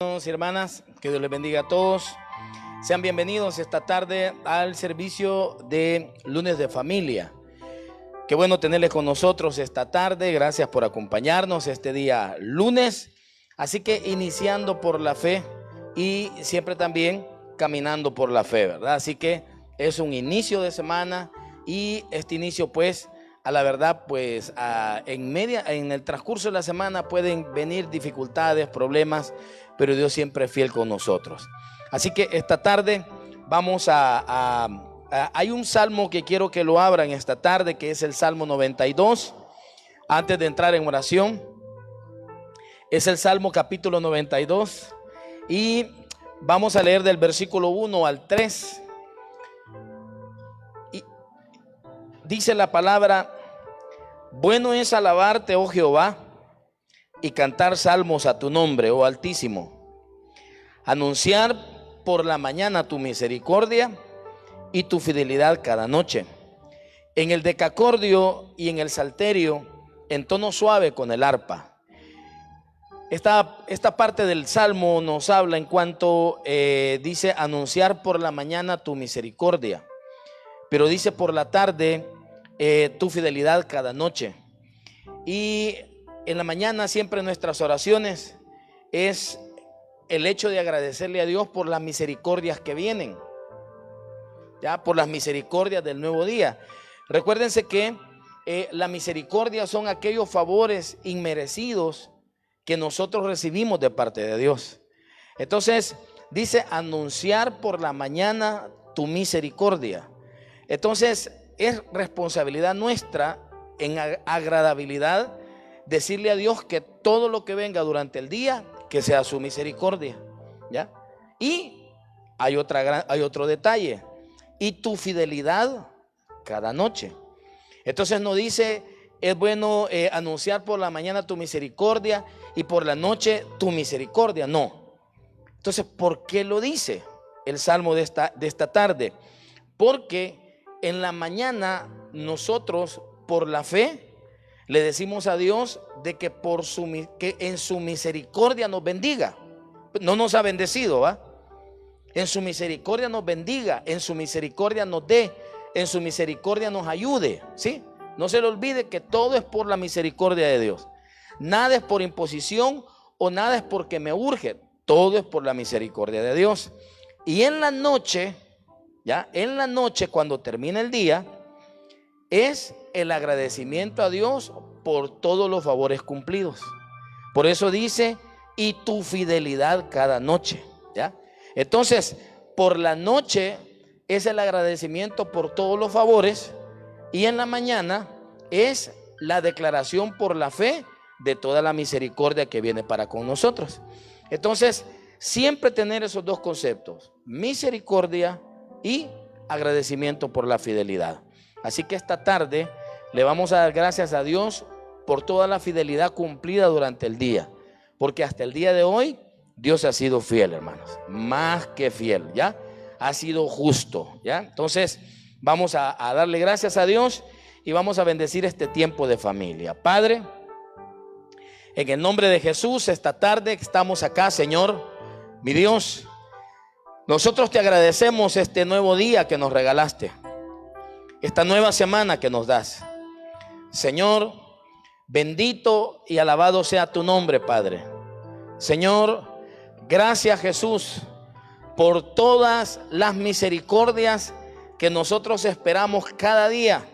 Hermanos y hermanas, que Dios les bendiga a todos. Sean bienvenidos esta tarde al servicio de Lunes de Familia. Qué bueno tenerles con nosotros esta tarde. Gracias por acompañarnos este día lunes. Así que iniciando por la fe y siempre también caminando por la fe, ¿verdad? Así que es un inicio de semana y este inicio pues a la verdad pues en el transcurso de la semana pueden venir dificultades, problemas, pero Dios siempre es fiel con nosotros. Así que esta tarde vamos hay un salmo que quiero que lo abran esta tarde, que es el Salmo 92. Antes de entrar en oración, es el Salmo capítulo 92 y vamos a leer del versículo 1 al 3. Y dice la palabra: bueno es alabarte, oh Jehová, y cantar salmos a tu nombre, oh Altísimo. Anunciar por la mañana tu misericordia y tu fidelidad cada noche. En el decacordio y en el salterio, en tono suave con el arpa. Esta parte del salmo nos habla en cuanto dice anunciar por la mañana tu misericordia, pero dice por la tarde tu fidelidad cada noche. Y en la mañana siempre nuestras oraciones es el hecho de agradecerle a Dios por las misericordias que vienen, ya por las misericordias del nuevo día. Recuérdense que la misericordia son aquellos favores inmerecidos que nosotros recibimos de parte de Dios. Entonces dice anunciar por la mañana tu misericordia. Entonces es responsabilidad nuestra en agradabilidad decirle a Dios que todo lo que venga durante el día que sea su misericordia, ¿ya? Y hay otro detalle: y tu fidelidad cada noche. Entonces no dice es bueno anunciar por la mañana tu misericordia y por la noche tu misericordia, no. Entonces, ¿por qué lo dice el salmo de esta tarde? Porque en la mañana nosotros por la fe le decimos a Dios de que que en su misericordia nos bendiga. No nos ha bendecido, ¿va? En su misericordia nos bendiga, en su misericordia nos dé, en su misericordia nos ayude, ¿sí? No se le olvide que todo es por la misericordia de Dios. Nada es por imposición o nada es porque me urge. Todo es por la misericordia de Dios. Y en la noche, ya, en la noche cuando termina el día, es el agradecimiento a Dios por todos los favores cumplidos. Por eso dice, y tu fidelidad cada noche, ¿ya? Entonces, por la noche es el agradecimiento por todos los favores y en la mañana es la declaración por la fe de toda la misericordia que viene para con nosotros. Entonces, siempre tener esos dos conceptos, misericordia y agradecimiento por la fidelidad. Así que esta tarde le vamos a dar gracias a Dios por toda la fidelidad cumplida durante el día, porque hasta el día de hoy Dios ha sido fiel, hermanos, más que fiel, ¿ya? Ha sido justo, ¿ya? Entonces vamos a darle gracias a Dios y vamos a bendecir este tiempo de familia. Padre, en el nombre de Jesús, esta tarde estamos acá, Señor, mi Dios, nosotros te agradecemos este nuevo día que nos regalaste, esta nueva semana que nos das. Señor, bendito y alabado sea tu nombre, Padre. Señor, gracias, Jesús, por todas las misericordias que nosotros esperamos cada día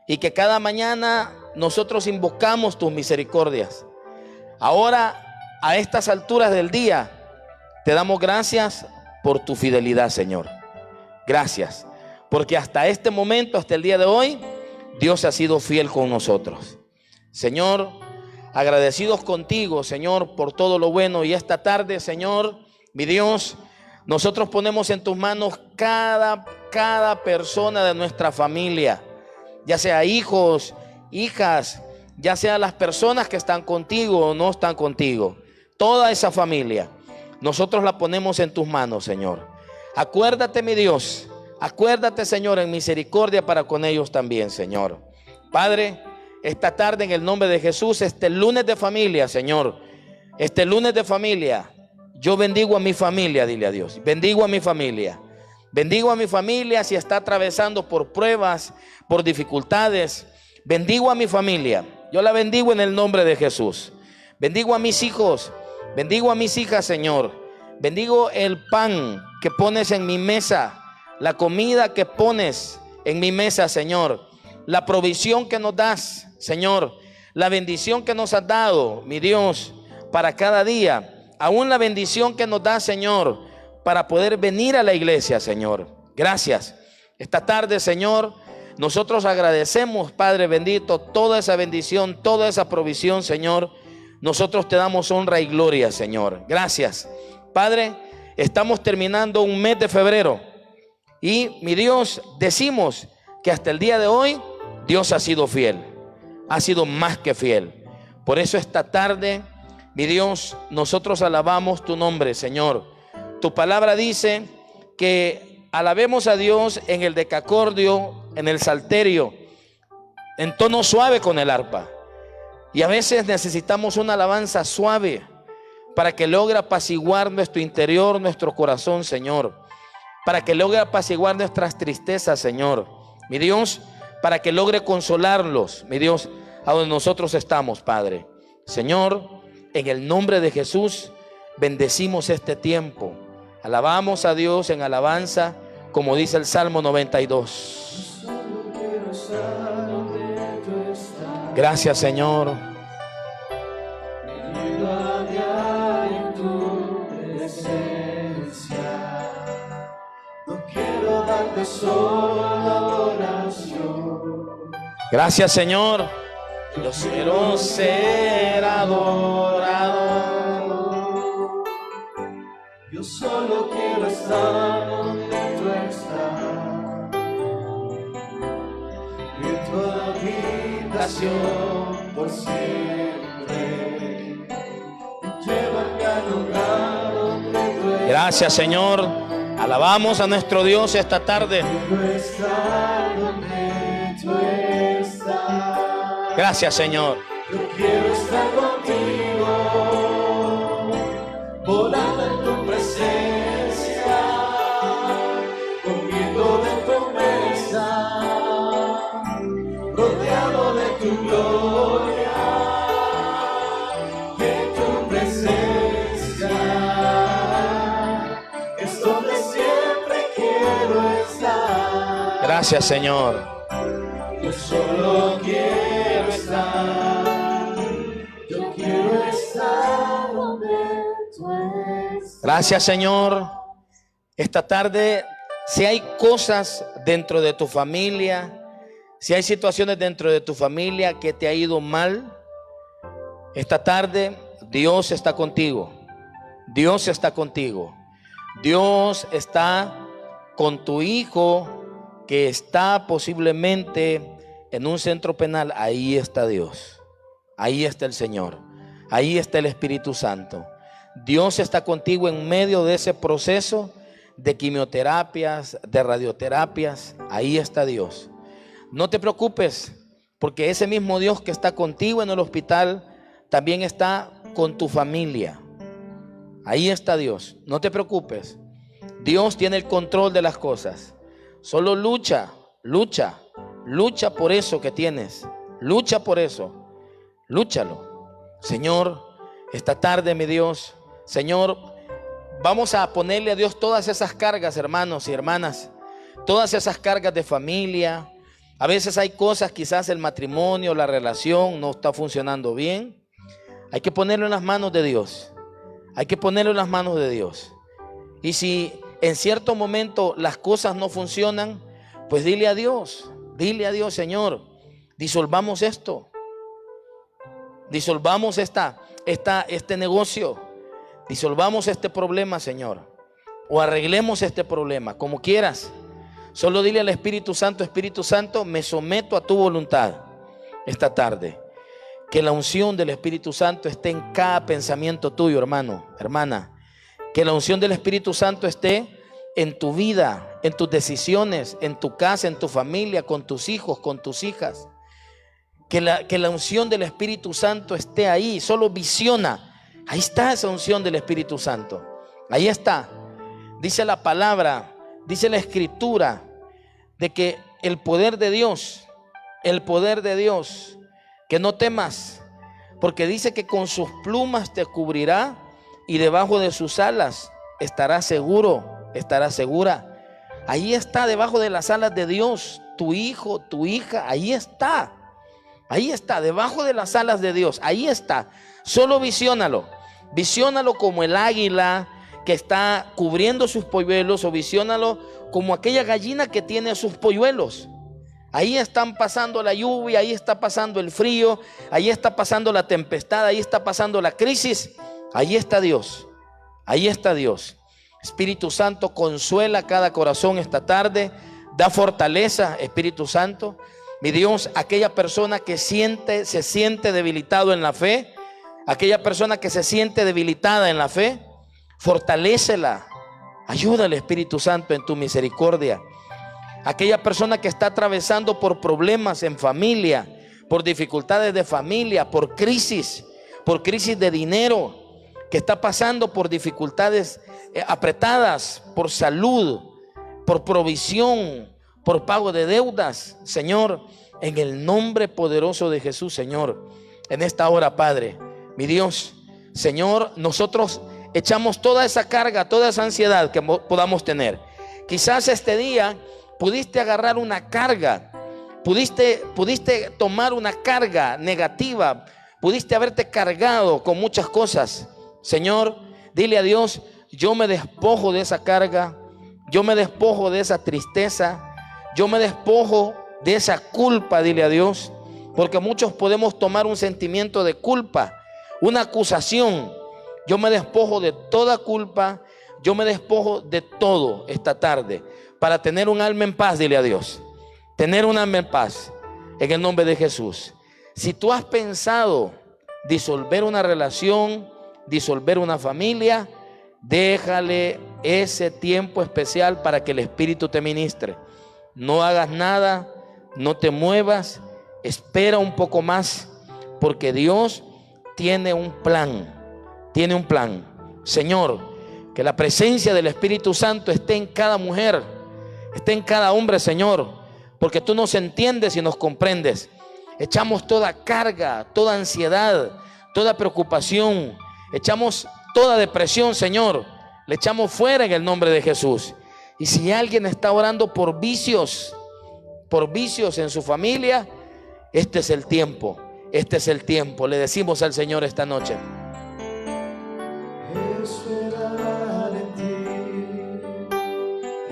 y que cada mañana nosotros invocamos tus misericordias. Ahora, a estas alturas del día, te damos gracias por tu fidelidad, Señor. Gracias, porque hasta este momento, hasta el día de hoy, Dios ha sido fiel con nosotros. Señor, agradecidos contigo, Señor, por todo lo bueno. Y esta tarde, Señor, mi Dios, nosotros ponemos en tus manos cada persona de nuestra familia, ya sea hijos, hijas, ya sea las personas que están contigo o no están contigo. Toda esa familia, nosotros la ponemos en tus manos, Señor. Acuérdate, mi Dios, acuérdate, Señor, en misericordia para con ellos también, Señor. Padre, esta tarde en el nombre de Jesús, este lunes de familia, Señor, este lunes de familia, Yo bendigo a mi familia, dile a Dios. Bendigo a mi familia. Bendigo a mi familia si está atravesando por pruebas, por dificultades. Bendigo a mi familia. Yo la bendigo en el nombre de Jesús. Bendigo a mis hijos. Bendigo a mis hijas, Señor. Bendigo el pan que pones en mi mesa, la comida que pones en mi mesa, Señor. La provisión que nos das, Señor. La bendición que nos has dado, mi Dios, para cada día. Aún la bendición que nos da, Señor, para poder venir a la iglesia, Señor. Gracias. Esta tarde, Señor, nosotros agradecemos, Padre bendito, toda esa bendición, toda esa provisión, Señor. Nosotros te damos honra y gloria, Señor. Gracias. Padre, estamos terminando un mes de febrero. Y, mi Dios, decimos que hasta el día de hoy, Dios ha sido fiel. Ha sido más que fiel. Por eso esta tarde, mi Dios, nosotros alabamos tu nombre, Señor. Tu palabra dice que alabemos a Dios en el decacordio, en el salterio, en tono suave con el arpa. Y a veces necesitamos una alabanza suave para que logre apaciguar nuestro interior, nuestro corazón, Señor. Para que logre apaciguar nuestras tristezas, Señor. Mi Dios, para que logre consolarlos, mi Dios, a donde nosotros estamos, Padre. Señor, en el nombre de Jesús, bendecimos este tiempo. Alabamos a Dios en alabanza, como dice el Salmo 92. Gracias, Señor. Gracias, Señor. Yo quiero ser adorado. Yo solo quiero estar donde tú estás. En tu habitación por siempre. Llévame al lugar donde tú estás. Gracias, Señor. Alabamos a nuestro Dios esta tarde. Quiero estar donde tú estás. Gracias, Señor. Yo quiero estar contigo, volando en tu presencia, comiendo de tu mesa, rodeado de tu gloria, de tu presencia. Es donde siempre quiero estar. Gracias, Señor. Yo solo quiero estar, yo quiero estar donde tú estás. Gracias, Señor. Esta tarde, si hay cosas dentro de tu familia, si hay situaciones dentro de tu familia que te ha ido mal, esta tarde Dios está contigo. Dios está contigo. Dios está con tu hijo que está posiblemente en un centro penal. Ahí está Dios, ahí está el Señor, ahí está el Espíritu Santo. Dios está contigo en medio de ese proceso de quimioterapias, de radioterapias. Ahí está Dios. No te preocupes, porque ese mismo Dios que está contigo en el hospital también está con tu familia. Ahí está Dios. No te preocupes. Dios tiene el control de las cosas. Solo lucha por eso que tienes. Lucha por eso. Lúchalo. Señor, esta tarde, mi Dios, Señor, vamos a ponerle a Dios todas esas cargas, hermanos y hermanas. Todas esas cargas de familia. A veces hay cosas, quizás el matrimonio, la relación no está funcionando bien. Hay que ponerlo en las manos de Dios. Hay que ponerlo en las manos de Dios. Y si en cierto momento las cosas no funcionan, pues dile a Dios, Señor, disolvamos esto. Disolvamos este negocio. Disolvamos este problema, Señor. O arreglemos este problema, como quieras. Solo dile al Espíritu Santo, me someto a tu voluntad esta tarde. Que la unción del Espíritu Santo esté en cada pensamiento tuyo, hermano, hermana. Que la unción del Espíritu Santo esté en tu vida, en tus decisiones, en tu casa, en tu familia, con tus hijos, con tus hijas. Que la unción del Espíritu Santo esté ahí. Solo visiona Ahí está esa unción del Espíritu Santo. Ahí está. Dice la palabra, dice la Escritura, de que el poder de Dios, que no temas, porque dice que con sus plumas te cubrirá y debajo de sus alas estarás seguro, estarás segura. Ahí está, debajo de las alas de Dios, tu hijo, tu hija, ahí está, debajo de las alas de Dios, ahí está. Solo visiónalo como el águila que está cubriendo sus polluelos, o visiónalo como aquella gallina que tiene sus polluelos. Ahí están pasando la lluvia, ahí está pasando el frío, ahí está pasando la tempestad, ahí está pasando la crisis. Ahí está Dios, ahí está Dios. Espíritu Santo, consuela cada corazón esta tarde, da fortaleza, Espíritu Santo. Mi Dios, aquella persona que se siente debilitado en la fe, aquella persona que se siente debilitada en la fe, fortalécela, ayúdale, Espíritu Santo, en tu misericordia. Aquella persona que está atravesando por problemas en familia, por dificultades de familia, por crisis de dinero, que está pasando por dificultades apretadas, por salud, por provisión, por pago de deudas. Señor, en el nombre poderoso de Jesús, Señor, en esta hora, Padre, mi Dios, Señor, nosotros echamos toda esa carga, toda esa ansiedad que podamos tener. Quizás este día pudiste agarrar una carga, pudiste tomar una carga negativa, pudiste haberte cargado con muchas cosas. Señor, dile a Dios: yo me despojo de esa carga, yo me despojo de esa tristeza, yo me despojo de esa culpa. Dile a Dios, porque muchos podemos tomar un sentimiento de culpa, una acusación. Yo me despojo de toda culpa, yo me despojo de todo esta tarde, para tener un alma en paz. Dile a Dios, tener un alma en paz, en el nombre de Jesús. Si tú has pensado disolver una relación, disolver una familia, déjale ese tiempo especial para que el Espíritu te ministre. No hagas nada, no te muevas, espera un poco más, porque Dios tiene un plan, Señor, que la presencia del Espíritu Santo esté en cada mujer, esté en cada hombre, Señor, porque tú nos entiendes y nos comprendes. Echamos toda carga, toda ansiedad, toda preocupación, echamos toda depresión, Señor, le echamos fuera en el nombre de Jesús. Y si alguien está orando por vicios en su familia, este es el tiempo, le decimos al Señor esta noche: esperar en ti,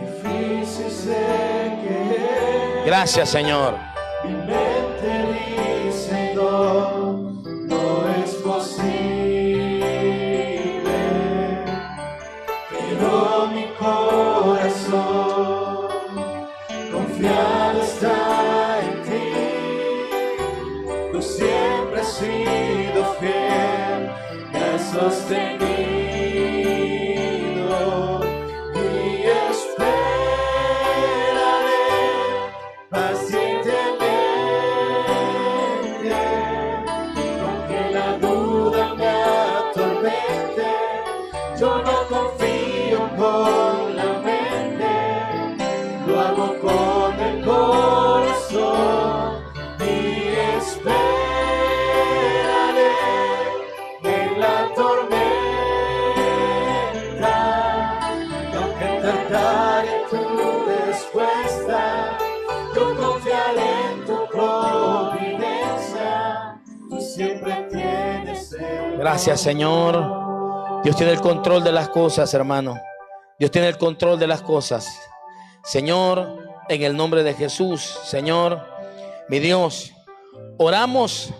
difícil sé que es. Gracias, Señor. Mi mente dice no es posible, pero mi corazón confiado está en ti. Tú siempre has sido fiel, me has sostenido y esperaré pacientemente, aunque la duda me atormente. Yo no confío con la mente, lo hago con el corazón y esperaré en la tormenta. Aunque tardaré tu respuesta, yo confiaré en tu providencia. Tú siempre tienes el Gracias, Señor. Dios tiene el control de las cosas, hermano. Dios tiene el control de las cosas. Señor, en el nombre de Jesús, Señor, mi Dios, oramos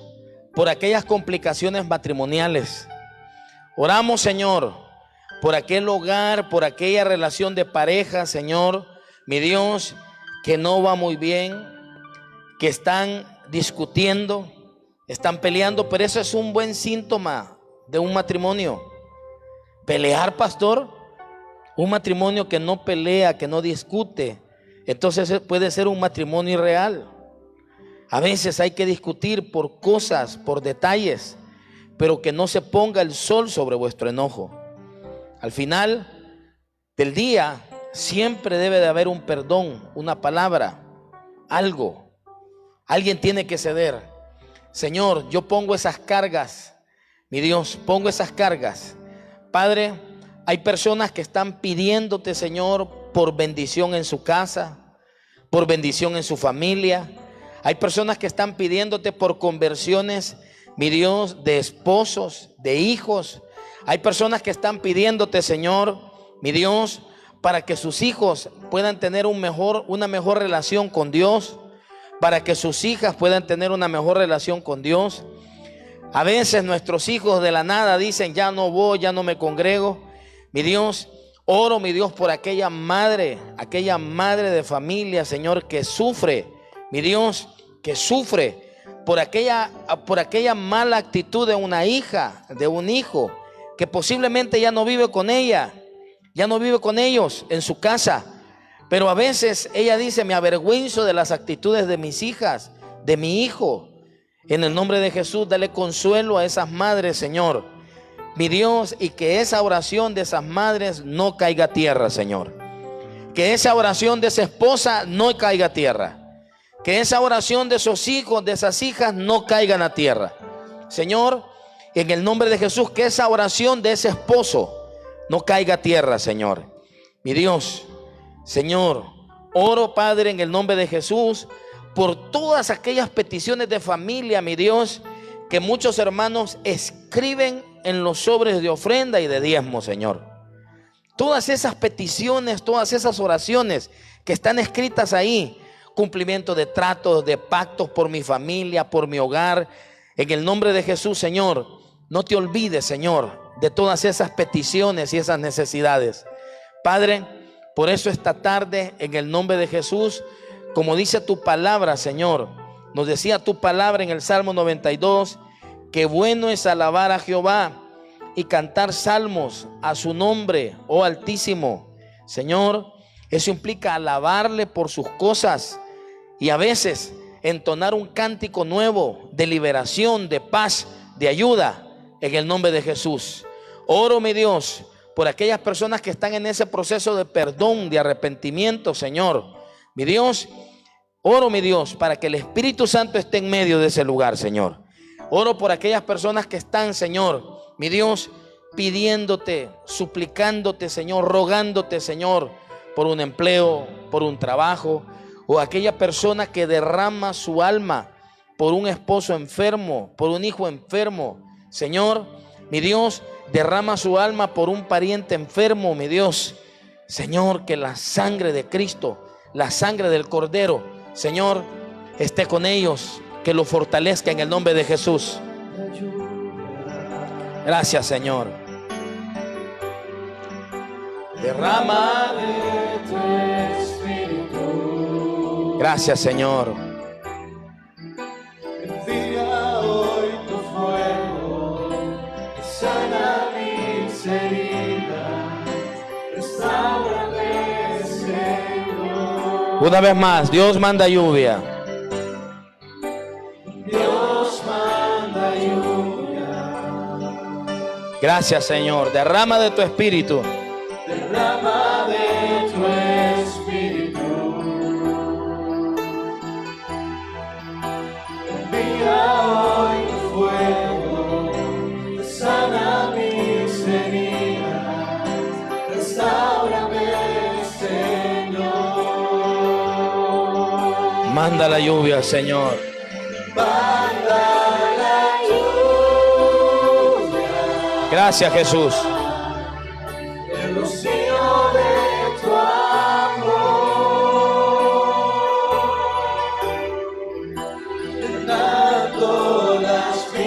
por aquellas complicaciones matrimoniales. Oramos, Señor, por aquel hogar, por aquella relación de pareja, Señor, mi Dios, que no va muy bien, que están discutiendo, están peleando, pero eso es un buen síntoma de un matrimonio. Pelear, pastor, un matrimonio que no pelea, que no discute, entonces puede ser un matrimonio irreal. A veces hay que discutir por cosas, por detalles, pero que no se ponga el sol sobre vuestro enojo. Al final del día siempre debe de haber un perdón, una palabra, algo. Alguien tiene que ceder. Señor, yo pongo esas cargas, mi Dios, pongo esas cargas. Padre, hay personas que están pidiéndote, Señor, por bendición en su casa, por bendición en su familia. Hay personas que están pidiéndote por conversiones, mi Dios, de esposos, de hijos. Hay personas que están pidiéndote, Señor, mi Dios, para que sus hijos puedan tener una mejor relación con Dios, para que sus hijas puedan tener una mejor relación con Dios. A veces nuestros hijos de la nada dicen, ya no voy, ya no me congrego. Mi Dios, oro, mi Dios, por aquella madre de familia, Señor, que sufre, mi Dios, que sufre por aquella mala actitud de una hija, de un hijo, que posiblemente ya no vive con ella, ya no vive con ellos en su casa. Pero a veces ella dice, me avergüenzo de las actitudes de mis hijas, de mi hijo. En el nombre de Jesús, dale consuelo a esas madres, Señor, mi Dios, y que esa oración de esas madres no caiga a tierra, Señor. Que esa oración de esa esposa no caiga a tierra. Que esa oración de esos hijos, de esas hijas no caigan a tierra. Señor, en el nombre de Jesús, que esa oración de ese esposo no caiga a tierra, Señor. Mi Dios, Señor, oro, Padre, en el nombre de Jesús, por todas aquellas peticiones de familia, mi Dios, que muchos hermanos escriben en los sobres de ofrenda y de diezmo, Señor. Todas esas peticiones, todas esas oraciones que están escritas ahí, cumplimiento de tratos, de pactos por mi familia, por mi hogar, en el nombre de Jesús, Señor, no te olvides, Señor, de todas esas peticiones y esas necesidades. Padre, por eso esta tarde, en el nombre de Jesús, como dice tu palabra, Señor, nos decía tu palabra en el Salmo 92, que bueno es alabar a Jehová y cantar salmos a su nombre, oh Altísimo. Señor, eso implica alabarle por sus cosas y a veces entonar un cántico nuevo de liberación, de paz, de ayuda, en el nombre de Jesús. Oro, mi Dios, por aquellas personas que están en ese proceso de perdón, de arrepentimiento, Señor. Mi Dios, oro, mi Dios, para que el Espíritu Santo esté en medio de ese lugar, Señor. Oro por aquellas personas que están, Señor, mi Dios, pidiéndote, suplicándote, Señor, rogándote, Señor, por un empleo, por un trabajo, o aquella persona que derrama su alma por un esposo enfermo, por un hijo enfermo. Señor, mi Dios, derrama su alma por un pariente enfermo, mi Dios. Señor, que la sangre de Cristo, la sangre del Cordero, Señor, esté con ellos, que lo fortalezca en el nombre de Jesús. Gracias, Señor. Derrama de tu espíritu. Gracias, Señor. Envía hoy tu fuego y sana mis heridas. Restáurame, Señor. Una vez más, Dios manda lluvia. Dios manda lluvia. Gracias, Señor. Derrama de tu espíritu. Derrama de tu espíritu. Envía hoy tu fuego, sana mis heridas, restáurame, Señor. Manda la lluvia, Señor. Manda la lluvia. Gracias, Jesús. El rocío de tu amor, llenando las vidas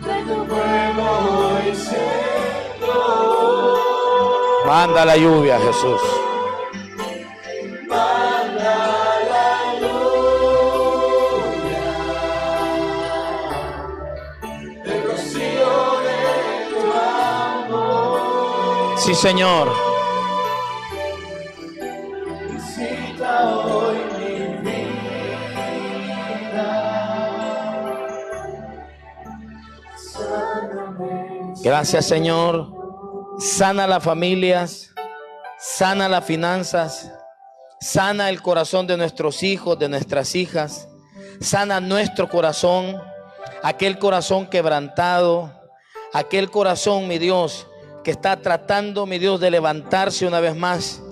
de tu pueblo hoy, Señor. Manda la lluvia, Jesús. Manda la lluvia, el rocío de tu amor. Sí, Señor. Visita hoy mi vida. Gracias, Señor. Sana las familias, sana las finanzas, sana el corazón de nuestros hijos, de nuestras hijas. Sana nuestro corazón, aquel corazón quebrantado, aquel corazón, mi Dios, que está tratando, mi Dios, de levantarse una vez más.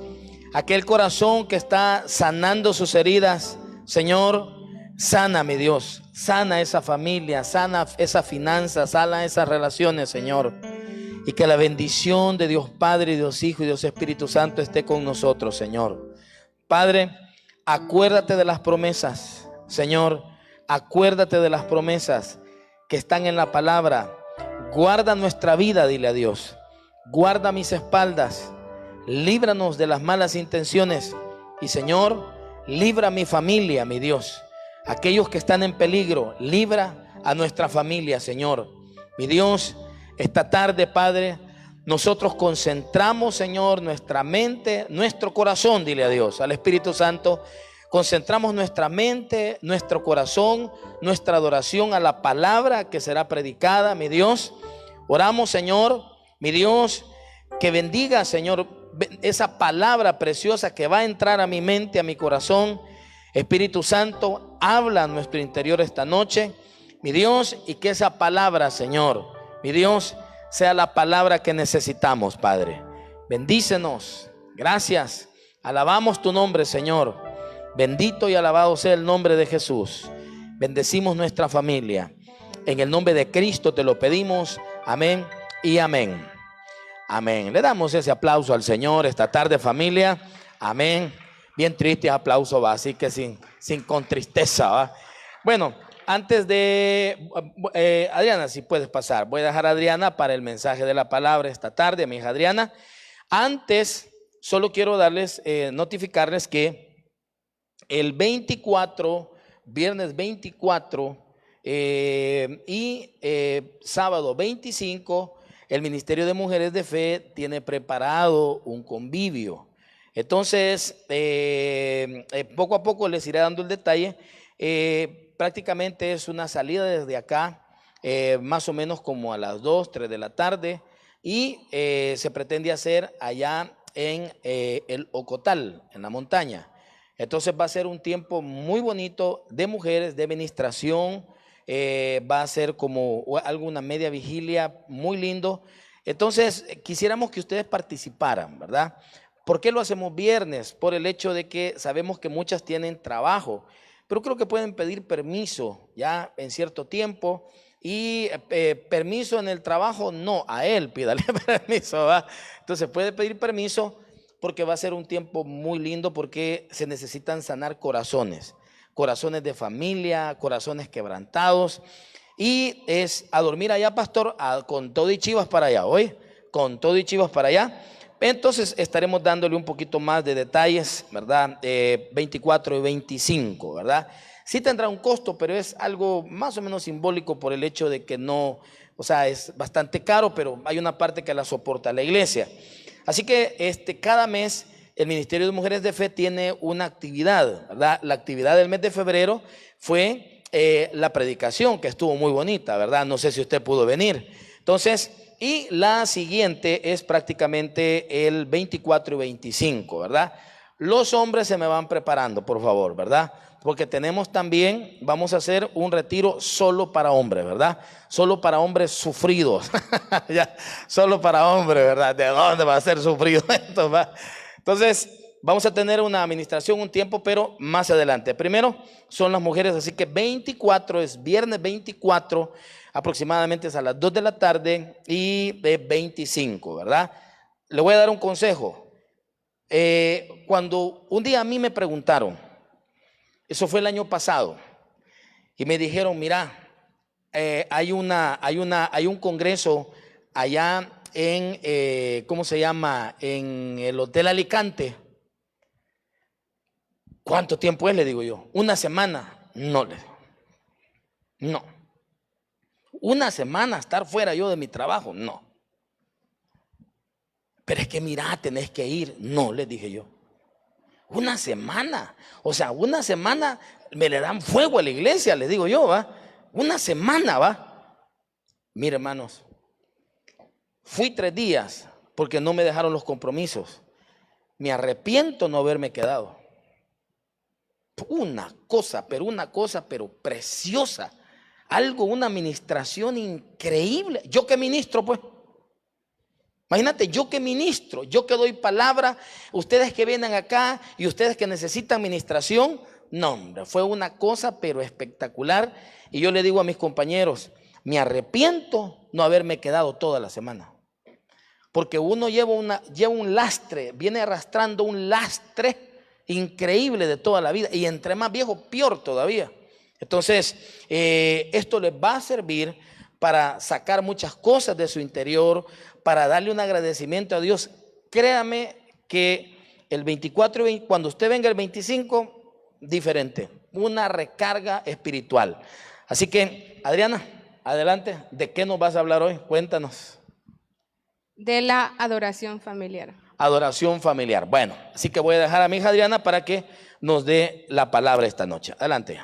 Aquel corazón que está sanando sus heridas. Señor, sana, mi Dios, sana esa familia, sana esa finanza, sana esas relaciones, Señor. Y que la bendición de Dios Padre, Dios Hijo y Dios Espíritu Santo esté con nosotros, Señor. Padre, acuérdate de las promesas, Señor. Acuérdate de las promesas que están en la palabra. Guarda nuestra vida, dile a Dios. Guarda mis espaldas. Líbranos de las malas intenciones. Y, Señor, libra a mi familia, mi Dios. Aquellos que están en peligro, libra a nuestra familia, Señor. Mi Dios, esta tarde, Padre, nosotros concentramos, Señor, nuestra mente, nuestro corazón, dile a Dios, al Espíritu Santo. Concentramos nuestra mente, nuestro corazón, nuestra adoración a la palabra que será predicada, mi Dios. Oramos, Señor, mi Dios, que bendiga, Señor, esa palabra preciosa que va a entrar a mi mente, a mi corazón. Espíritu Santo, habla a nuestro interior esta noche, mi Dios, y que esa palabra, Señor, mi Dios, sea la palabra que necesitamos, Padre. Bendícenos. Gracias. Alabamos tu nombre, Señor. Bendito y alabado sea el nombre de Jesús. Bendecimos nuestra familia. En el nombre de Cristo te lo pedimos. Amén y amén. Amén. Le damos ese aplauso al Señor esta tarde, familia. Amén. Bien triste aplauso va, así que sin con tristeza, ¿va? Bueno, antes de Adriana, si puedes pasar. Voy a dejar a Adriana para el mensaje de la palabra esta tarde, mi hija Adriana. Antes, solo quiero darles, notificarles que el 24, viernes 24 y sábado 25, el Ministerio de Mujeres de Fe tiene preparado un convivio. Entonces, poco a poco les iré dando el detalle. Prácticamente es una salida desde acá, más o menos como a las 2, 3 de la tarde, y se pretende hacer allá en el Ocotal, en la montaña. Entonces va a ser un tiempo muy bonito de mujeres, de ministración, va a ser como alguna media vigilia, muy lindo. Entonces quisiéramos que ustedes participaran, ¿verdad? ¿Por qué lo hacemos viernes? Por el hecho de que sabemos que muchas tienen trabajo, pero creo que pueden pedir permiso ya en cierto tiempo. Y permiso en el trabajo, no, a él pídale permiso, ¿va? Entonces puede pedir permiso porque va a ser un tiempo muy lindo, porque se necesitan sanar corazones, corazones de familia, corazones quebrantados. Y es a dormir allá, pastor, con todo y chivas para allá, hoy, con todo y chivas para allá. Entonces estaremos dándole un poquito más de detalles, ¿verdad? 24 y 25, ¿verdad? Sí tendrá un costo, pero es algo más o menos simbólico por el hecho de que no, o sea, es bastante caro, pero hay una parte que la soporta la iglesia. Así que cada mes el Ministerio de Mujeres de Fe tiene una actividad, ¿verdad? La actividad del mes de febrero fue la predicación, que estuvo muy bonita, ¿verdad? No sé si usted pudo venir. Entonces, y la siguiente es prácticamente el 24 y 25, ¿verdad? Los hombres se me van preparando, por favor, ¿verdad? Porque tenemos también, vamos a hacer un retiro solo para hombres, ¿verdad? Solo para hombres sufridos. Ya, solo para hombres, ¿verdad? ¿De dónde va a ser sufrido esto, va? Entonces, vamos a tener una administración, un tiempo, pero más adelante. Primero son las mujeres, así que 24 es viernes 24, aproximadamente es a las 2 de la tarde, y de 25, ¿verdad? Le voy a dar un consejo. Cuando un día a mí me preguntaron, eso fue el año pasado, y me dijeron, mira, hay un congreso allá en, ¿cómo se llama? En el Hotel Alicante. ¿Cuánto tiempo es? Le digo yo. ¿Una semana? No, le digo. No. ¿Una semana estar fuera yo de mi trabajo? No. Pero es que mira, tenés que ir. No, le dije yo. Una semana. O sea, una semana me le dan fuego a la iglesia, le digo yo, ¿va? Una semana, ¿va? Mire, hermanos, Fui 3 días porque no me dejaron los compromisos. Me arrepiento no haberme quedado. Una cosa, pero preciosa. Algo, una administración increíble. Yo que ministro, pues. Imagínate, yo que ministro, yo que doy palabra, ustedes que vienen acá y ustedes que necesitan administración. No, hombre, fue una cosa pero espectacular. Y yo le digo a mis compañeros, me arrepiento no haberme quedado toda la semana. Porque uno lleva un lastre, viene arrastrando un lastre increíble de toda la vida. Y entre más viejo, peor todavía. Entonces, esto les va a servir para sacar muchas cosas de su interior, para darle un agradecimiento a Dios. Créame que el 24 y cuando usted venga el 25, diferente, una recarga espiritual. Así que, Adriana, adelante, ¿de qué nos vas a hablar hoy? Cuéntanos. De la adoración familiar. Adoración familiar. Bueno, así que voy a dejar a mi hija Adriana para que nos dé la palabra esta noche. Adelante.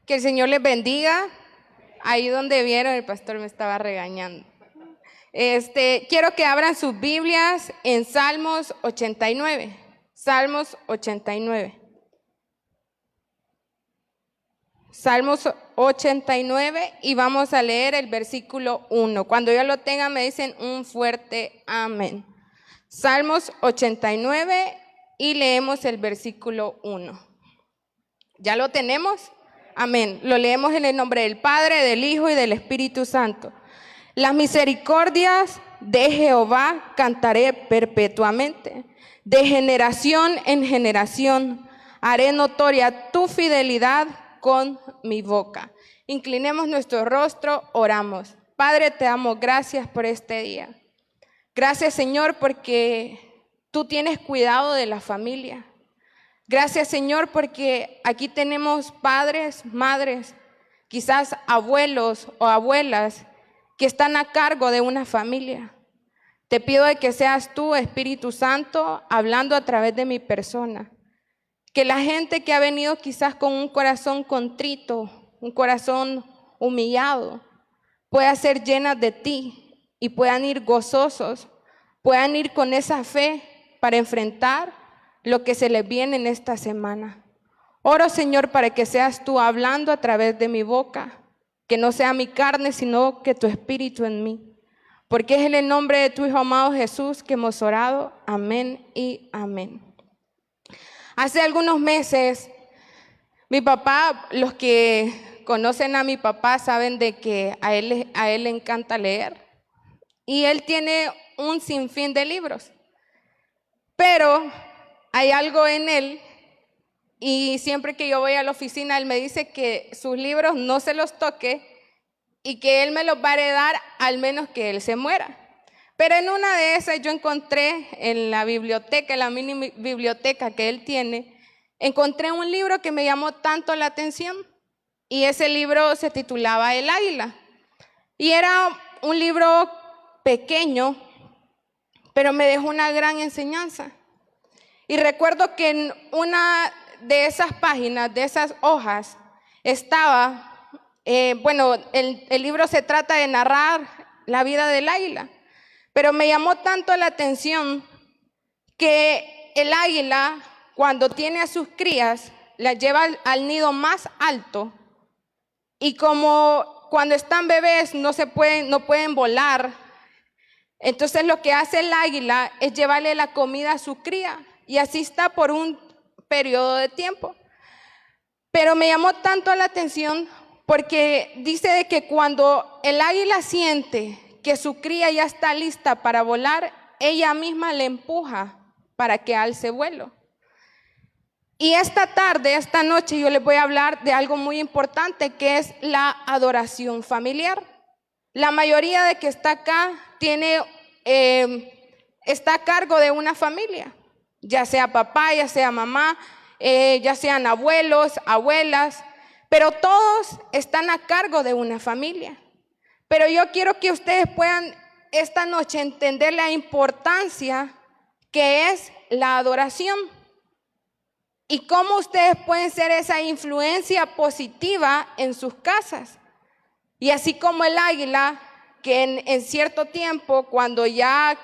Que el Señor les bendiga. Ahí donde vieron, el pastor me estaba regañando. Quiero que abran sus Biblias en Salmos 89. Salmos 89. Salmos 89 y vamos a leer el versículo 1. Cuando ya lo tengan me dicen un fuerte amén. Salmos 89 y leemos el versículo 1. ¿Ya lo tenemos? Amén. Lo leemos en el nombre del Padre, del Hijo y del Espíritu Santo. Las misericordias de Jehová cantaré perpetuamente. De generación en generación haré notoria tu fidelidad con mi boca. Inclinemos nuestro rostro, oramos. Padre, te damos gracias por este día. Gracias, Señor, porque tú tienes cuidado de la familia. Gracias, Señor, porque aquí tenemos padres, madres, quizás abuelos o abuelas que están a cargo de una familia. Te pido de que seas tú, Espíritu Santo, hablando a través de mi persona. Que la gente que ha venido quizás con un corazón contrito, un corazón humillado, pueda ser llena de ti y puedan ir gozosos, puedan ir con esa fe para enfrentar lo que se les viene en esta semana. Oro, Señor, para que seas tú hablando a través de mi boca, que no sea mi carne, sino que tu espíritu en mí. Porque es en el nombre de tu Hijo amado Jesús que hemos orado. Amén y amén. Hace algunos meses, mi papá, los que conocen a mi papá saben de que a él le encanta leer. Y él tiene un sinfín de libros. Pero hay algo en él, y siempre que yo voy a la oficina, él me dice que sus libros no se los toque y que él me los va a heredar al menos que él se muera. Pero en una de esas yo encontré en la biblioteca, en la mini biblioteca que él tiene, encontré un libro que me llamó tanto la atención y ese libro se titulaba El Águila. Y era un libro pequeño, pero me dejó una gran enseñanza. Y recuerdo que en una de esas páginas, de esas hojas, estaba, el libro se trata de narrar la vida del águila, pero me llamó tanto la atención que el águila, cuando tiene a sus crías, las lleva al nido más alto y como cuando están bebés no pueden volar, entonces lo que hace el águila es llevarle la comida a su cría. Y así está por un periodo de tiempo. Pero me llamó tanto la atención porque dice de que cuando el águila siente que su cría ya está lista para volar, ella misma le empuja para que alce vuelo. Y esta tarde, esta noche, yo les voy a hablar de algo muy importante que es la adoración familiar. La mayoría de que está acá está a cargo de una familia. Ya sea papá, ya sea mamá, ya sean abuelos, abuelas, pero todos están a cargo de una familia. Pero yo quiero que ustedes puedan esta noche entender la importancia que es la adoración. y cómo ustedes pueden ser esa influencia positiva en sus casas. Y así como el águila, que en cierto tiempo, cuando ya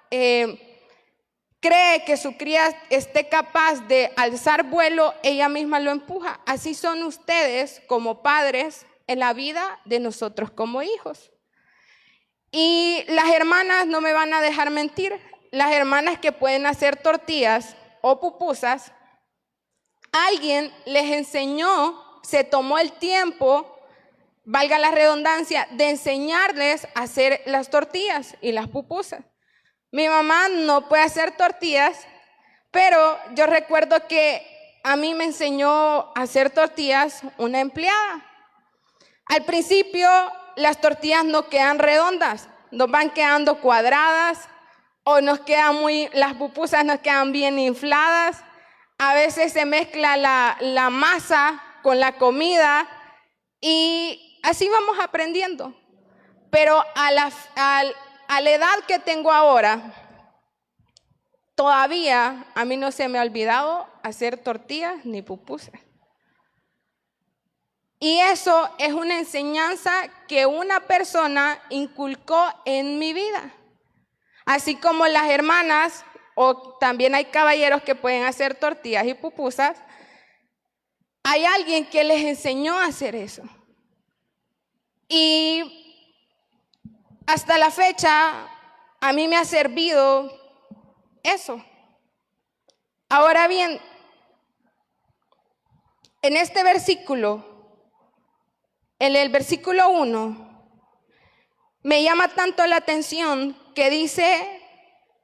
cree que su cría esté capaz de alzar vuelo, ella misma lo empuja. Así son ustedes como padres en la vida de nosotros como hijos. Y las hermanas no me van a dejar mentir. Las hermanas que pueden hacer tortillas o pupusas, alguien les enseñó, se tomó el tiempo, valga la redundancia, de enseñarles a hacer las tortillas y las pupusas. Mi mamá no puede hacer tortillas, pero yo recuerdo que a mí me enseñó a hacer tortillas una empleada. Al principio las tortillas no quedan redondas, nos van quedando cuadradas o las pupusas nos quedan bien infladas. A veces se mezcla la masa con la comida y así vamos aprendiendo. Pero a la edad que tengo ahora, todavía a mí no se me ha olvidado hacer tortillas ni pupusas. Y eso es una enseñanza que una persona inculcó en mi vida. Así como las hermanas, o también hay caballeros que pueden hacer tortillas y pupusas, hay alguien que les enseñó a hacer eso. Y hasta la fecha, a mí me ha servido eso. Ahora bien, en este versículo, en el versículo 1, me llama tanto la atención que dice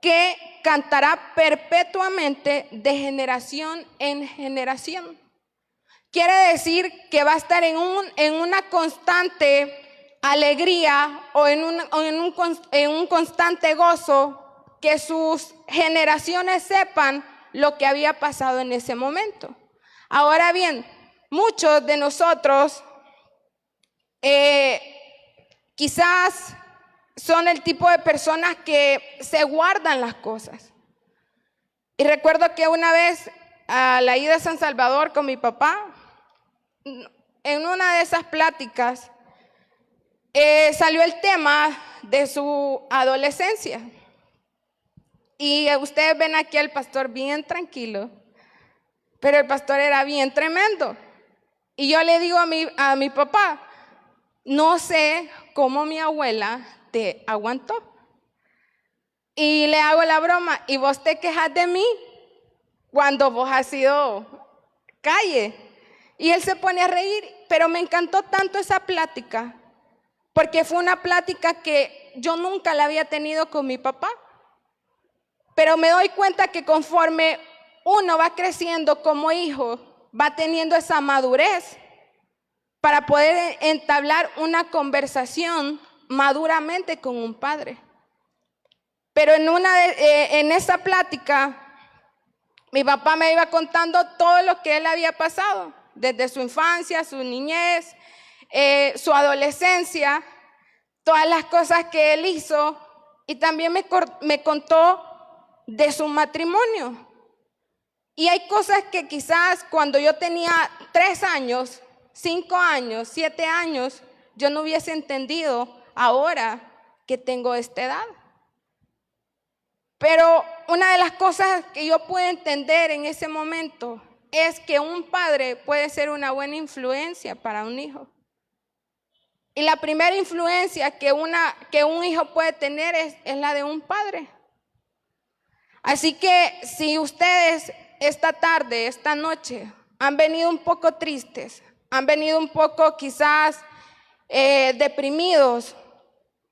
que cantará perpetuamente de generación en generación. Quiere decir que va a estar en una constante alegría o en un constante gozo, que sus generaciones sepan lo que había pasado en ese momento. Ahora bien, muchos de nosotros quizás son el tipo de personas que se guardan las cosas. Y recuerdo que una vez a la ida a San Salvador con mi papá, en una de esas pláticas salió el tema de su adolescencia. Y ustedes ven aquí al pastor bien tranquilo, pero el pastor era bien tremendo. Y yo le digo a mi papá, no sé cómo mi abuela te aguantó. Y le hago la broma, y vos te quejas de mí cuando vos has sido calle. Y él se pone a reír, pero me encantó tanto esa plática, porque fue una plática que yo nunca la había tenido con mi papá. Pero me doy cuenta que conforme uno va creciendo como hijo, va teniendo esa madurez para poder entablar una conversación maduramente con un padre. Pero en esa plática, mi papá me iba contando todo lo que él había pasado, desde su infancia, su niñez, su adolescencia, todas las cosas que él hizo, y también me contó de su matrimonio. Y hay cosas que quizás cuando yo tenía 3 años, 5 años, 7 años, yo no hubiese entendido ahora que tengo esta edad. Pero una de las cosas que yo pude entender en ese momento es que un padre puede ser una buena influencia para un hijo. Y la primera influencia que un hijo puede tener es la de un padre. Así que si ustedes esta tarde, esta noche, han venido un poco tristes, han venido un poco quizás deprimidos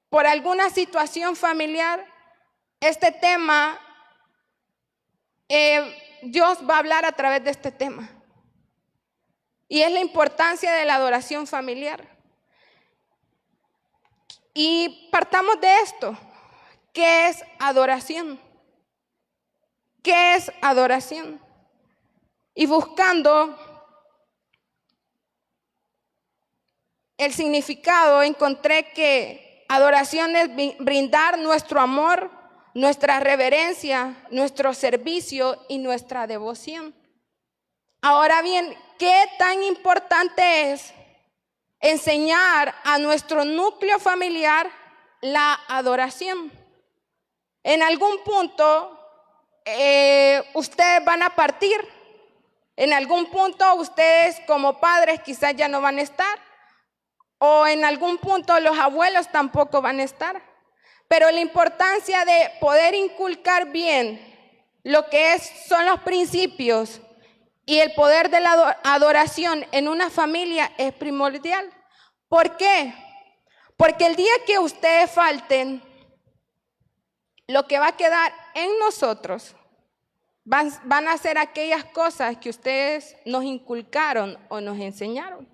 por alguna situación familiar, este tema, Dios va a hablar a través de este tema. Y es la importancia de la adoración familiar. Y partamos de esto. ¿Qué es adoración? ¿Qué es adoración? Y buscando el significado, encontré que adoración es brindar nuestro amor, nuestra reverencia, nuestro servicio y nuestra devoción. Ahora bien, ¿qué tan importante es enseñar a nuestro núcleo familiar la adoración? En algún punto ustedes van a partir. En algún punto ustedes como padres quizás ya no van a estar. O en algún punto los abuelos tampoco van a estar. Pero la importancia de poder inculcar bien lo que son los principios y el poder de la adoración en una familia es primordial. ¿Por qué? Porque el día que ustedes falten, lo que va a quedar en nosotros van a ser aquellas cosas que ustedes nos inculcaron o nos enseñaron.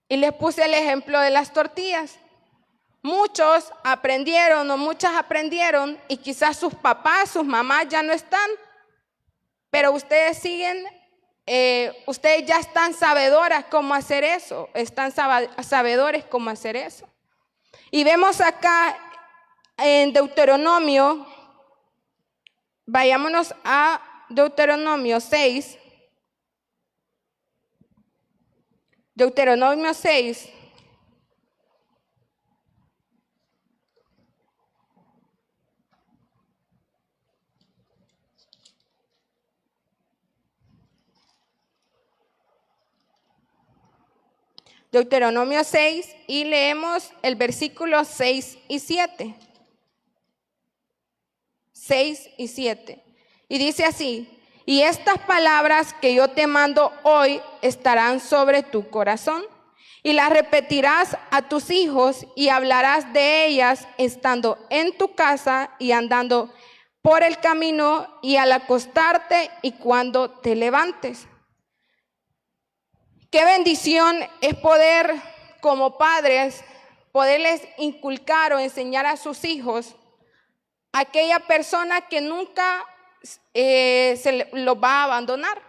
Y les puse el ejemplo de las tortillas. Muchos aprendieron o muchas aprendieron y quizás sus papás, sus mamás ya no están, pero ustedes siguen, ustedes ya están sabedoras cómo hacer eso, están sabedores cómo hacer eso. Y vemos acá en Deuteronomio, vayámonos a Deuteronomio 6. Deuteronomio 6. Deuteronomio 6 y leemos el versículo 6 y 7. 6 y 7. Y dice así: y estas palabras que yo te mando hoy estarán sobre tu corazón, y las repetirás a tus hijos y hablarás de ellas estando en tu casa y andando por el camino y al acostarte y cuando te levantes. Qué bendición es poder, como padres, poderles inculcar o enseñar a sus hijos a aquella persona que nunca los va a abandonar.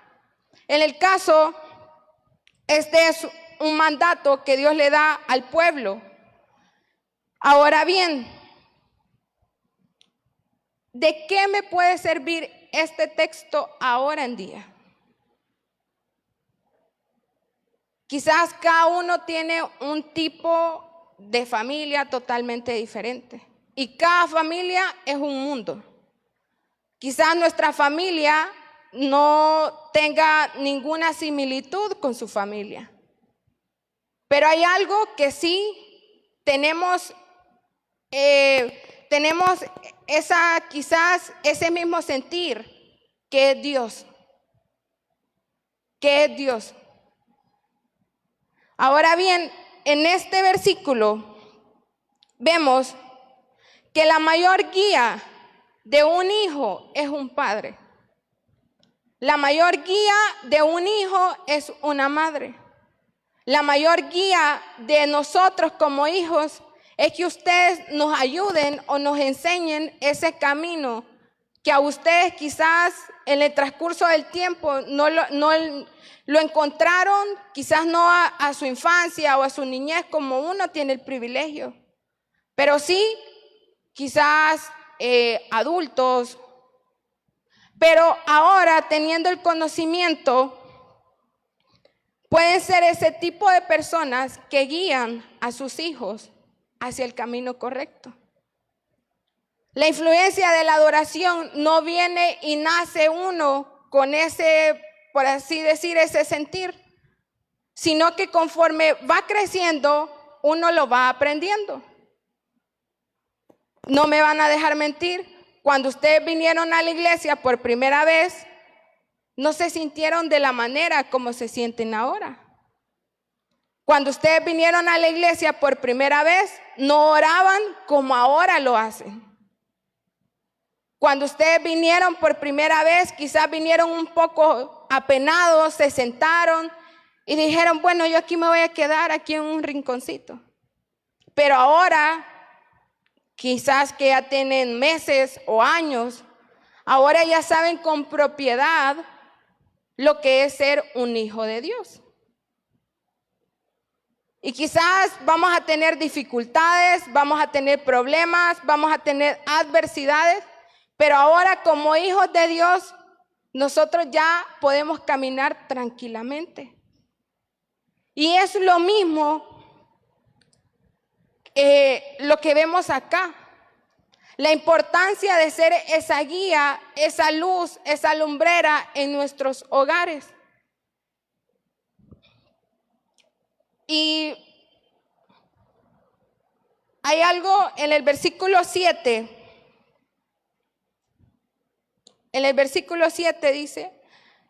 En el caso, este es un mandato que Dios le da al pueblo. Ahora bien, ¿de qué me puede servir este texto ahora en día? Quizás cada uno tiene un tipo de familia totalmente diferente y cada familia es un mundo. Quizás nuestra familia no tenga ninguna similitud con su familia, pero hay algo que sí tenemos quizás ese mismo sentir, que es Dios. ¿Qué es Dios? Ahora bien, en este versículo vemos que la mayor guía de un hijo es un padre. La mayor guía de un hijo es una madre. La mayor guía de nosotros como hijos es que ustedes nos ayuden o nos enseñen ese camino que a ustedes quizás en el transcurso del tiempo no lo encontraron, quizás no a su infancia o a su niñez como uno tiene el privilegio, pero sí quizás adultos. Pero ahora, teniendo el conocimiento, pueden ser ese tipo de personas que guían a sus hijos hacia el camino correcto. La influencia de la adoración no viene y nace uno con ese, por así decir, ese sentir, sino que conforme va creciendo, uno lo va aprendiendo. No me van a dejar mentir, cuando ustedes vinieron a la iglesia por primera vez, no se sintieron de la manera como se sienten ahora. Cuando ustedes vinieron a la iglesia por primera vez, no oraban como ahora lo hacen. Cuando ustedes vinieron por primera vez, quizás vinieron un poco apenados, se sentaron y dijeron, bueno, yo aquí me voy a quedar aquí en un rinconcito. Pero ahora, quizás que ya tienen meses o años, ahora ya saben con propiedad lo que es ser un hijo de Dios. Y quizás vamos a tener dificultades, vamos a tener problemas, vamos a tener adversidades, pero ahora como hijos de Dios nosotros ya podemos caminar tranquilamente. Y es lo mismo lo que vemos acá. La importancia de ser esa guía, esa luz, esa lumbrera en nuestros hogares. Y hay algo en el versículo 7. En el versículo 7 dice: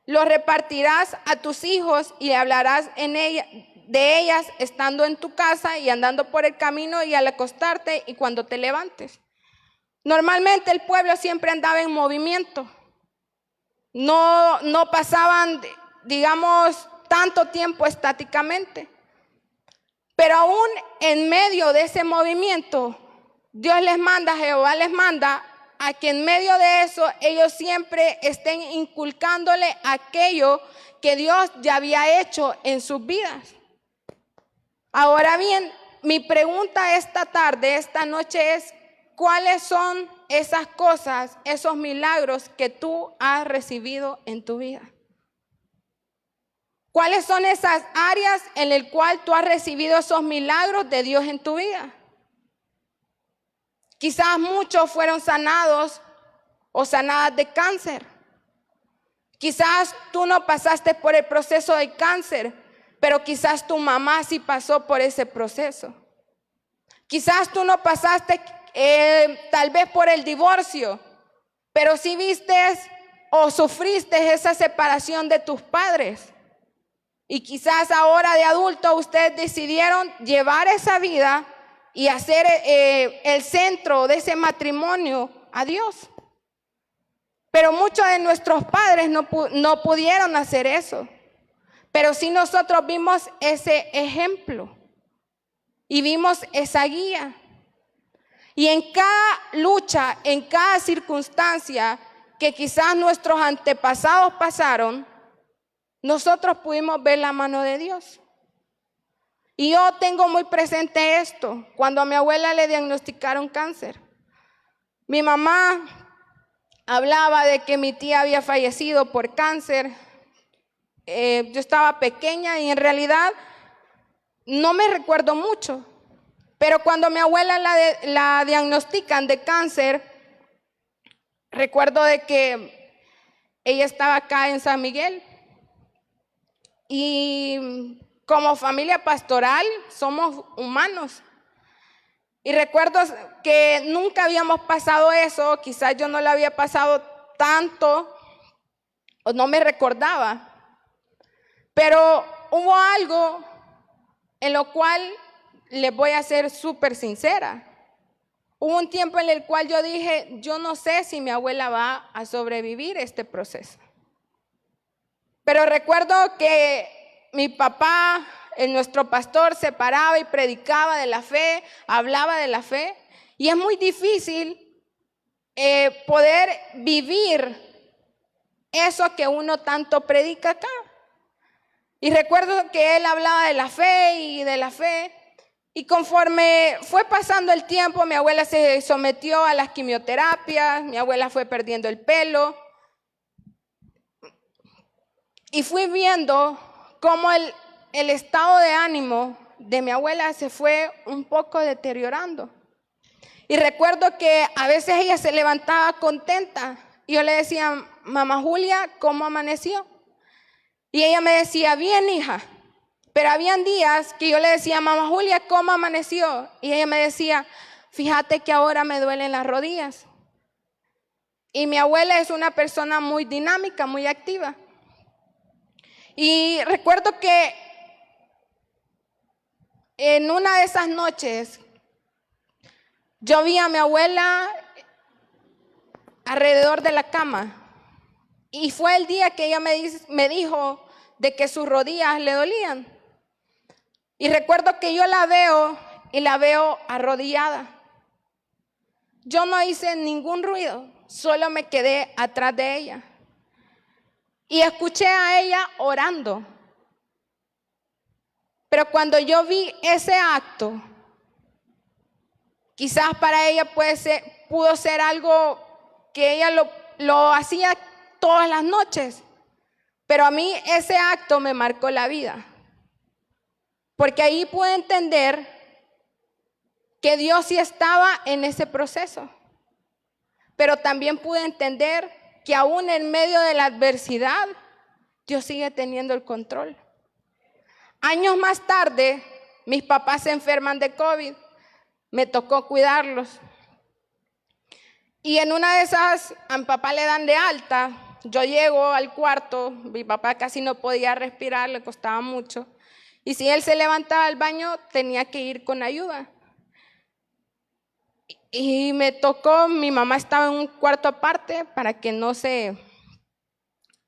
los repartirás a tus hijos y hablarás de ellas estando en tu casa y andando por el camino y al acostarte y cuando te levantes. Normalmente el pueblo siempre andaba en movimiento. No pasaban, digamos, tanto tiempo estáticamente. Pero aún en medio de ese movimiento, Dios les manda, Jehová les manda a que en medio de eso ellos siempre estén inculcándole aquello que Dios ya había hecho en sus vidas. Ahora bien, mi pregunta esta tarde, esta noche es: ¿cuáles son esas cosas, esos milagros que tú has recibido en tu vida? ¿Cuáles son esas áreas en las cuales tú has recibido esos milagros de Dios en tu vida? Quizás muchos fueron sanados o sanadas de cáncer. Quizás tú no pasaste por el proceso de cáncer, pero quizás tu mamá sí pasó por ese proceso. Quizás tú no pasaste tal vez por el divorcio, pero sí viste o sufriste esa separación de tus padres. Y quizás ahora de adulto ustedes decidieron llevar esa vida y hacer el centro de ese matrimonio a Dios. Pero muchos de nuestros padres no pudieron hacer eso. Pero sí nosotros vimos ese ejemplo y vimos esa guía. Y en cada lucha, en cada circunstancia que quizás nuestros antepasados pasaron, nosotros pudimos ver la mano de Dios. Y yo tengo muy presente esto. Cuando a mi abuela le diagnosticaron cáncer, mi mamá hablaba de que mi tía había fallecido por cáncer. Yo estaba pequeña y en realidad no me recuerdo mucho. Pero cuando a mi abuela la diagnostican de cáncer, recuerdo de que ella estaba acá en San Miguel. Y como familia pastoral somos humanos. Y recuerdo que nunca habíamos pasado eso, quizás yo no lo había pasado tanto, o no me recordaba. Pero hubo algo en lo cual les voy a ser súper sincera. Hubo un tiempo en el cual yo dije: yo no sé si mi abuela va a sobrevivir este proceso. Pero recuerdo que mi papá, nuestro pastor, se paraba y predicaba de la fe, hablaba de la fe. Y es muy difícil poder vivir eso que uno tanto predica acá. Y recuerdo que él hablaba de la fe y de la fe. Y conforme fue pasando el tiempo, mi abuela se sometió a las quimioterapias, mi abuela fue perdiendo el pelo. Y fui viendo cómo el estado de ánimo de mi abuela se fue un poco deteriorando. Y recuerdo que a veces ella se levantaba contenta. Y yo le decía: mamá Julia, ¿cómo amaneció? Y ella me decía: bien, hija. Pero habían días que yo le decía: mamá Julia, ¿cómo amaneció? Y ella me decía: fíjate que ahora me duelen las rodillas. Y mi abuela es una persona muy dinámica, muy activa. Y recuerdo que en una de esas noches yo vi a mi abuela alrededor de la cama. Y fue el día que ella me dijo de que sus rodillas le dolían. Y recuerdo que yo la veo arrodillada. Yo no hice ningún ruido, solo me quedé atrás de ella. Y escuché a ella orando. Pero cuando yo vi ese acto, quizás para ella pudo ser algo que ella lo hacía todas las noches, pero a mí ese acto me marcó la vida, porque ahí pude entender que Dios sí estaba en ese proceso, pero también pude entender que aún en medio de la adversidad, Dios sigue teniendo el control. Años más tarde, mis papás se enferman de COVID, me tocó cuidarlos. Y en una de esas, a mi papá le dan de alta, yo llego al cuarto, mi papá casi no podía respirar, le costaba mucho. Y si él se levantaba al baño, tenía que ir con ayuda. Y me tocó, mi mamá estaba en un cuarto aparte para que no se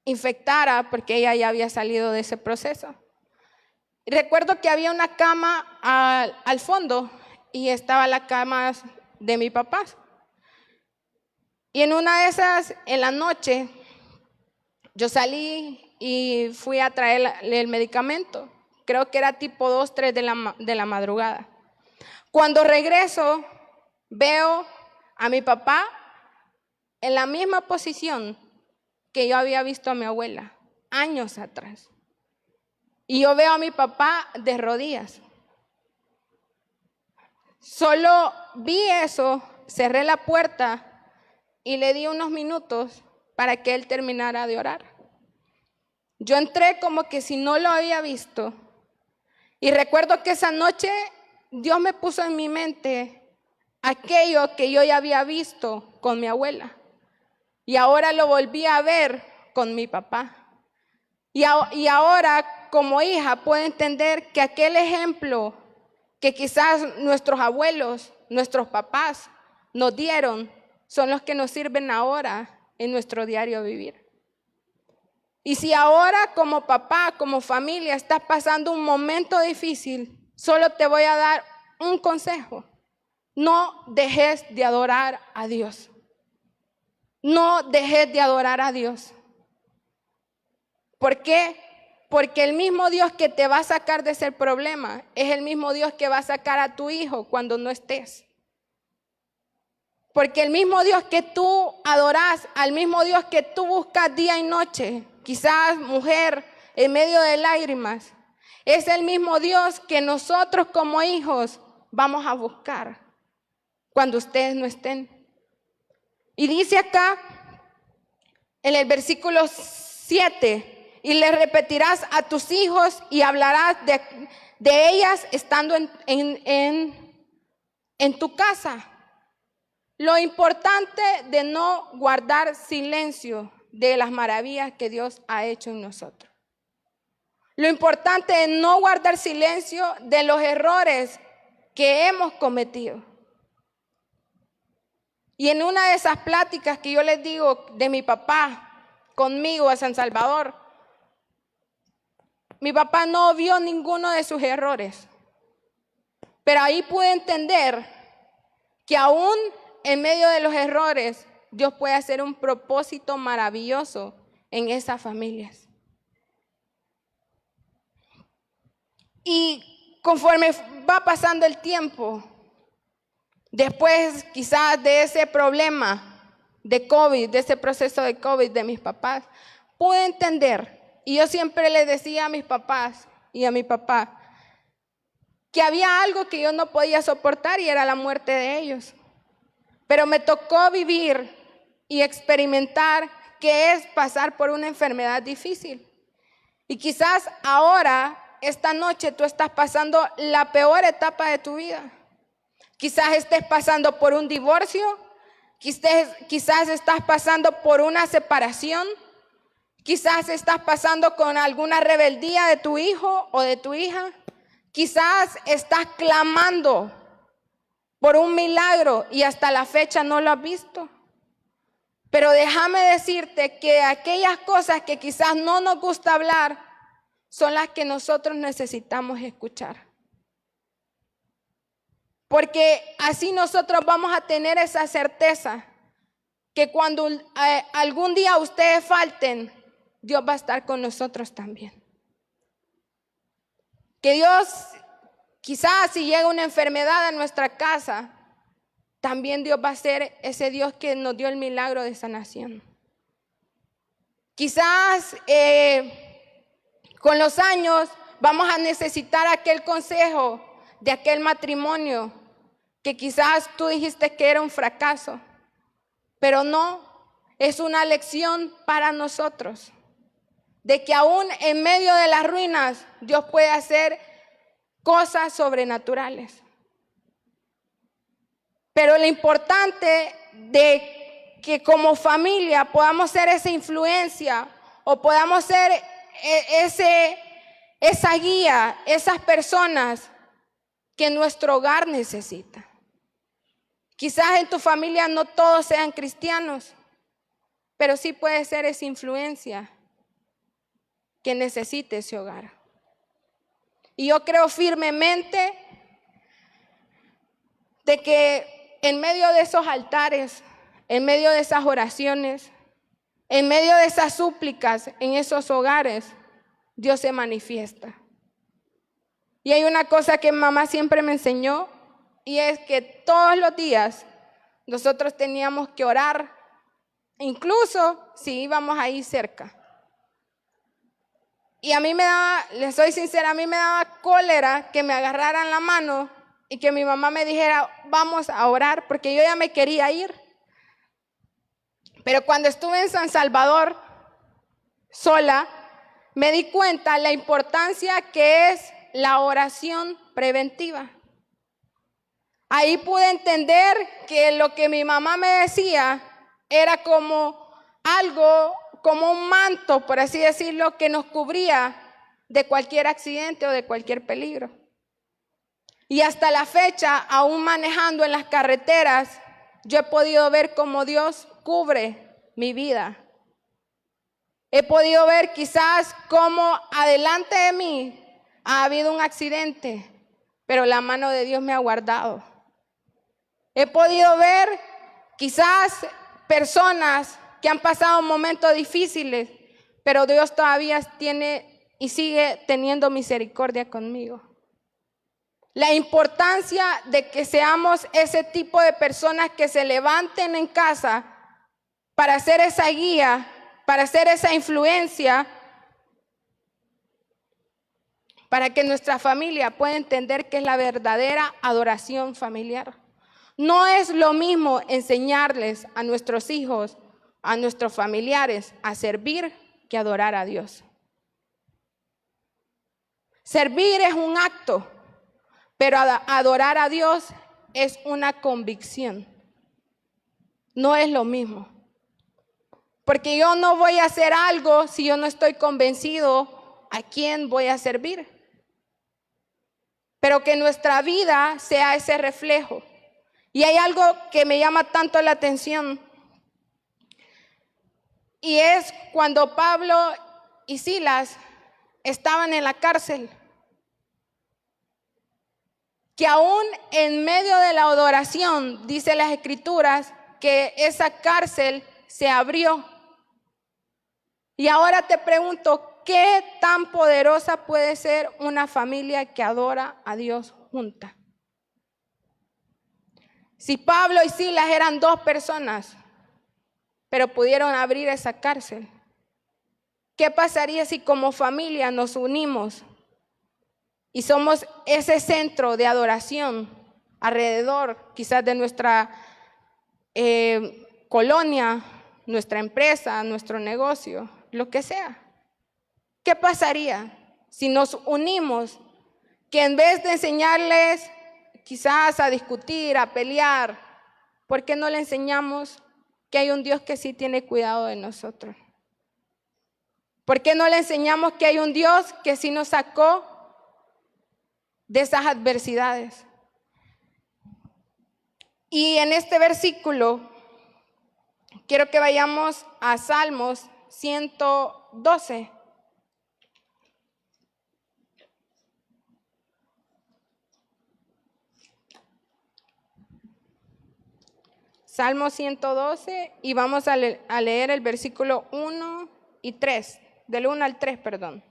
infectara, porque ella ya había salido de ese proceso. Y recuerdo que había una cama al fondo y estaba la cama de mi papá. Y en una de esas, en la noche, yo salí y fui a traerle el medicamento. Creo que era tipo 2, 3 de la madrugada. Cuando regreso, veo a mi papá en la misma posición que yo había visto a mi abuela años atrás. Y yo veo a mi papá de rodillas. Solo vi eso, cerré la puerta y le di unos minutos para que él terminara de orar. Yo entré como que si no lo había visto. Y recuerdo que esa noche Dios me puso en mi mente aquello que yo ya había visto con mi abuela. Y ahora lo volví a ver con mi papá. Y ahora como hija puedo entender que aquel ejemplo que quizás nuestros abuelos, nuestros papás nos dieron, son los que nos sirven ahora en nuestro diario vivir. Y si ahora como papá, como familia, estás pasando un momento difícil, solo te voy a dar un consejo. No dejes de adorar a Dios. No dejes de adorar a Dios. ¿Por qué? Porque el mismo Dios que te va a sacar de ese problema es el mismo Dios que va a sacar a tu hijo cuando no estés. Porque el mismo Dios que tú adoras, al mismo Dios que tú buscas día y noche, quizás mujer en medio de lágrimas, es el mismo Dios que nosotros como hijos vamos a buscar cuando ustedes no estén. Y dice acá en el versículo 7, y le repetirás a tus hijos y hablarás de ellas estando en tu casa. Lo importante de no guardar silencio de las maravillas que Dios ha hecho en nosotros. Lo importante es no guardar silencio de los errores que hemos cometido. Y en una de esas pláticas que yo les digo de mi papá conmigo a San Salvador, mi papá no vio ninguno de sus errores. Pero ahí pude entender que aún en medio de los errores, Dios puede hacer un propósito maravilloso en esas familias. Y conforme va pasando el tiempo, después quizás de ese problema de COVID, de ese proceso de COVID de mis papás, pude entender, y yo siempre les decía a mis papás y a mi papá, que había algo que yo no podía soportar y era la muerte de ellos. Pero me tocó vivir y experimentar qué es pasar por una enfermedad difícil. Y quizás ahora, esta noche, tú estás pasando la peor etapa de tu vida. Quizás estés pasando por un divorcio, quizás estás pasando por una separación, quizás estás pasando con alguna rebeldía de tu hijo o de tu hija, quizás estás clamando por un milagro y hasta la fecha no lo has visto. Pero déjame decirte que aquellas cosas que quizás no nos gusta hablar son las que nosotros necesitamos escuchar. Porque así nosotros vamos a tener esa certeza que cuando algún día ustedes falten, Dios va a estar con nosotros también. Que Dios, quizás si llega una enfermedad a nuestra casa, también Dios va a ser ese Dios que nos dio el milagro de sanación. Quizás con los años vamos a necesitar aquel consejo de aquel matrimonio que quizás tú dijiste que era un fracaso, pero no, es una lección para nosotros, de que aún en medio de las ruinas Dios puede hacer cosas sobrenaturales. Pero lo importante de que como familia podamos ser esa influencia o podamos ser esa guía, esas personas que nuestro hogar necesita. Quizás en tu familia no todos sean cristianos, pero sí puede ser esa influencia que necesite ese hogar. Y yo creo firmemente de que en medio de esos altares, en medio de esas oraciones, en medio de esas súplicas, en esos hogares, Dios se manifiesta. Y hay una cosa que mamá siempre me enseñó, y es que todos los días nosotros teníamos que orar, incluso si íbamos ahí cerca. Y a mí me daba, les soy sincera, a mí me daba cólera que me agarraran la mano y que mi mamá me dijera, vamos a orar, porque yo ya me quería ir. Pero cuando estuve en San Salvador, sola, me di cuenta la importancia que es la oración preventiva. Ahí pude entender que lo que mi mamá me decía era como algo, como un manto, por así decirlo, que nos cubría de cualquier accidente o de cualquier peligro. Y hasta la fecha, aún manejando en las carreteras, yo he podido ver cómo Dios cubre mi vida. He podido ver quizás cómo adelante de mí ha habido un accidente, pero la mano de Dios me ha guardado. He podido ver quizás personas que han pasado momentos difíciles, pero Dios todavía tiene y sigue teniendo misericordia conmigo. La importancia de que seamos ese tipo de personas que se levanten en casa para ser esa guía, para ser esa influencia, para que nuestra familia pueda entender que es la verdadera adoración familiar. No es lo mismo enseñarles a nuestros hijos, a nuestros familiares a servir que adorar a Dios. Servir es un acto, pero adorar a Dios es una convicción. No es lo mismo. Porque yo no voy a hacer algo si yo no estoy convencido a quién voy a servir. Pero que nuestra vida sea ese reflejo. Y hay algo que me llama tanto la atención. Y es cuando Pablo y Silas estaban en la cárcel. Que aún en medio de la adoración, dice las Escrituras, que esa cárcel se abrió. Y ahora te pregunto, ¿qué tan poderosa puede ser una familia que adora a Dios junta? Si Pablo y Silas eran dos personas, pero pudieron abrir esa cárcel, ¿qué pasaría si como familia nos unimos y somos ese centro de adoración alrededor quizás de nuestra colonia, nuestra empresa, nuestro negocio, lo que sea? ¿Qué pasaría si nos unimos, que en vez de enseñarles quizás a discutir, a pelear, ¿por qué no le enseñamos que hay un Dios que sí tiene cuidado de nosotros? ¿Por qué no le enseñamos que hay un Dios que sí nos sacó de esas adversidades? Y en este versículo quiero que vayamos a Salmos 112. Salmo 112 y vamos a leer el versículo 1 y 3, del 1 al 3, perdón.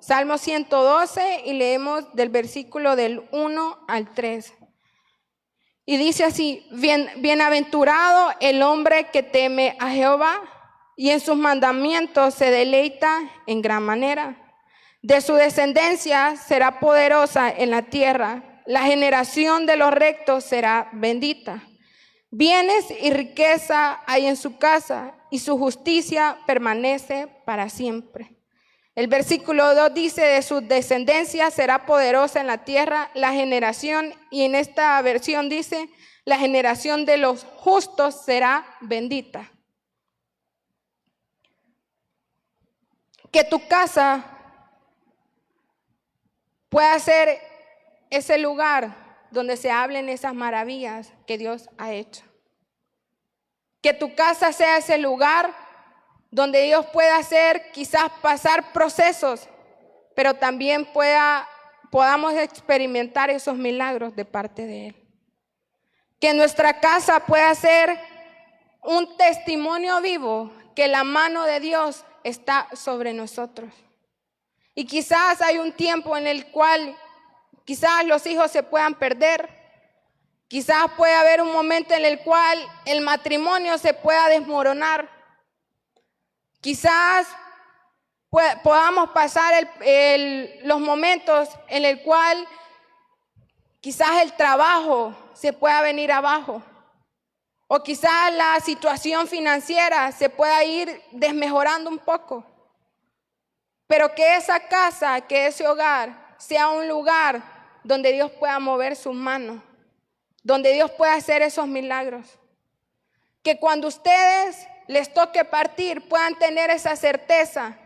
Salmo 112 y leemos del versículo del 1 al 3. Y dice así: bienaventurado el hombre que teme a Jehová y en sus mandamientos se deleita en gran manera. De su descendencia será poderosa en la tierra. La generación de los rectos será bendita. Bienes y riqueza hay en su casa y su justicia permanece para siempre. El versículo 2 dice: de su descendencia será poderosa en la tierra la generación, y en esta versión dice: la generación de los justos será bendita. Que tu casa pueda ser ese lugar donde se hablen esas maravillas que Dios ha hecho. Que tu casa sea ese lugar donde Dios pueda hacer, quizás pasar procesos, pero también podamos experimentar esos milagros de parte de Él. Que nuestra casa pueda ser un testimonio vivo que la mano de Dios está sobre nosotros. Y quizás hay un tiempo en el cual quizás los hijos se puedan perder. Quizás puede haber un momento en el cual el matrimonio se pueda desmoronar. Quizás podamos pasar los momentos en el cual quizás el trabajo se pueda venir abajo. O quizás la situación financiera se pueda ir desmejorando un poco. Pero que esa casa, que ese hogar sea un lugar donde Dios pueda mover sus manos, donde Dios pueda hacer esos milagros. Que cuando ustedes les toque partir puedan tener esa certeza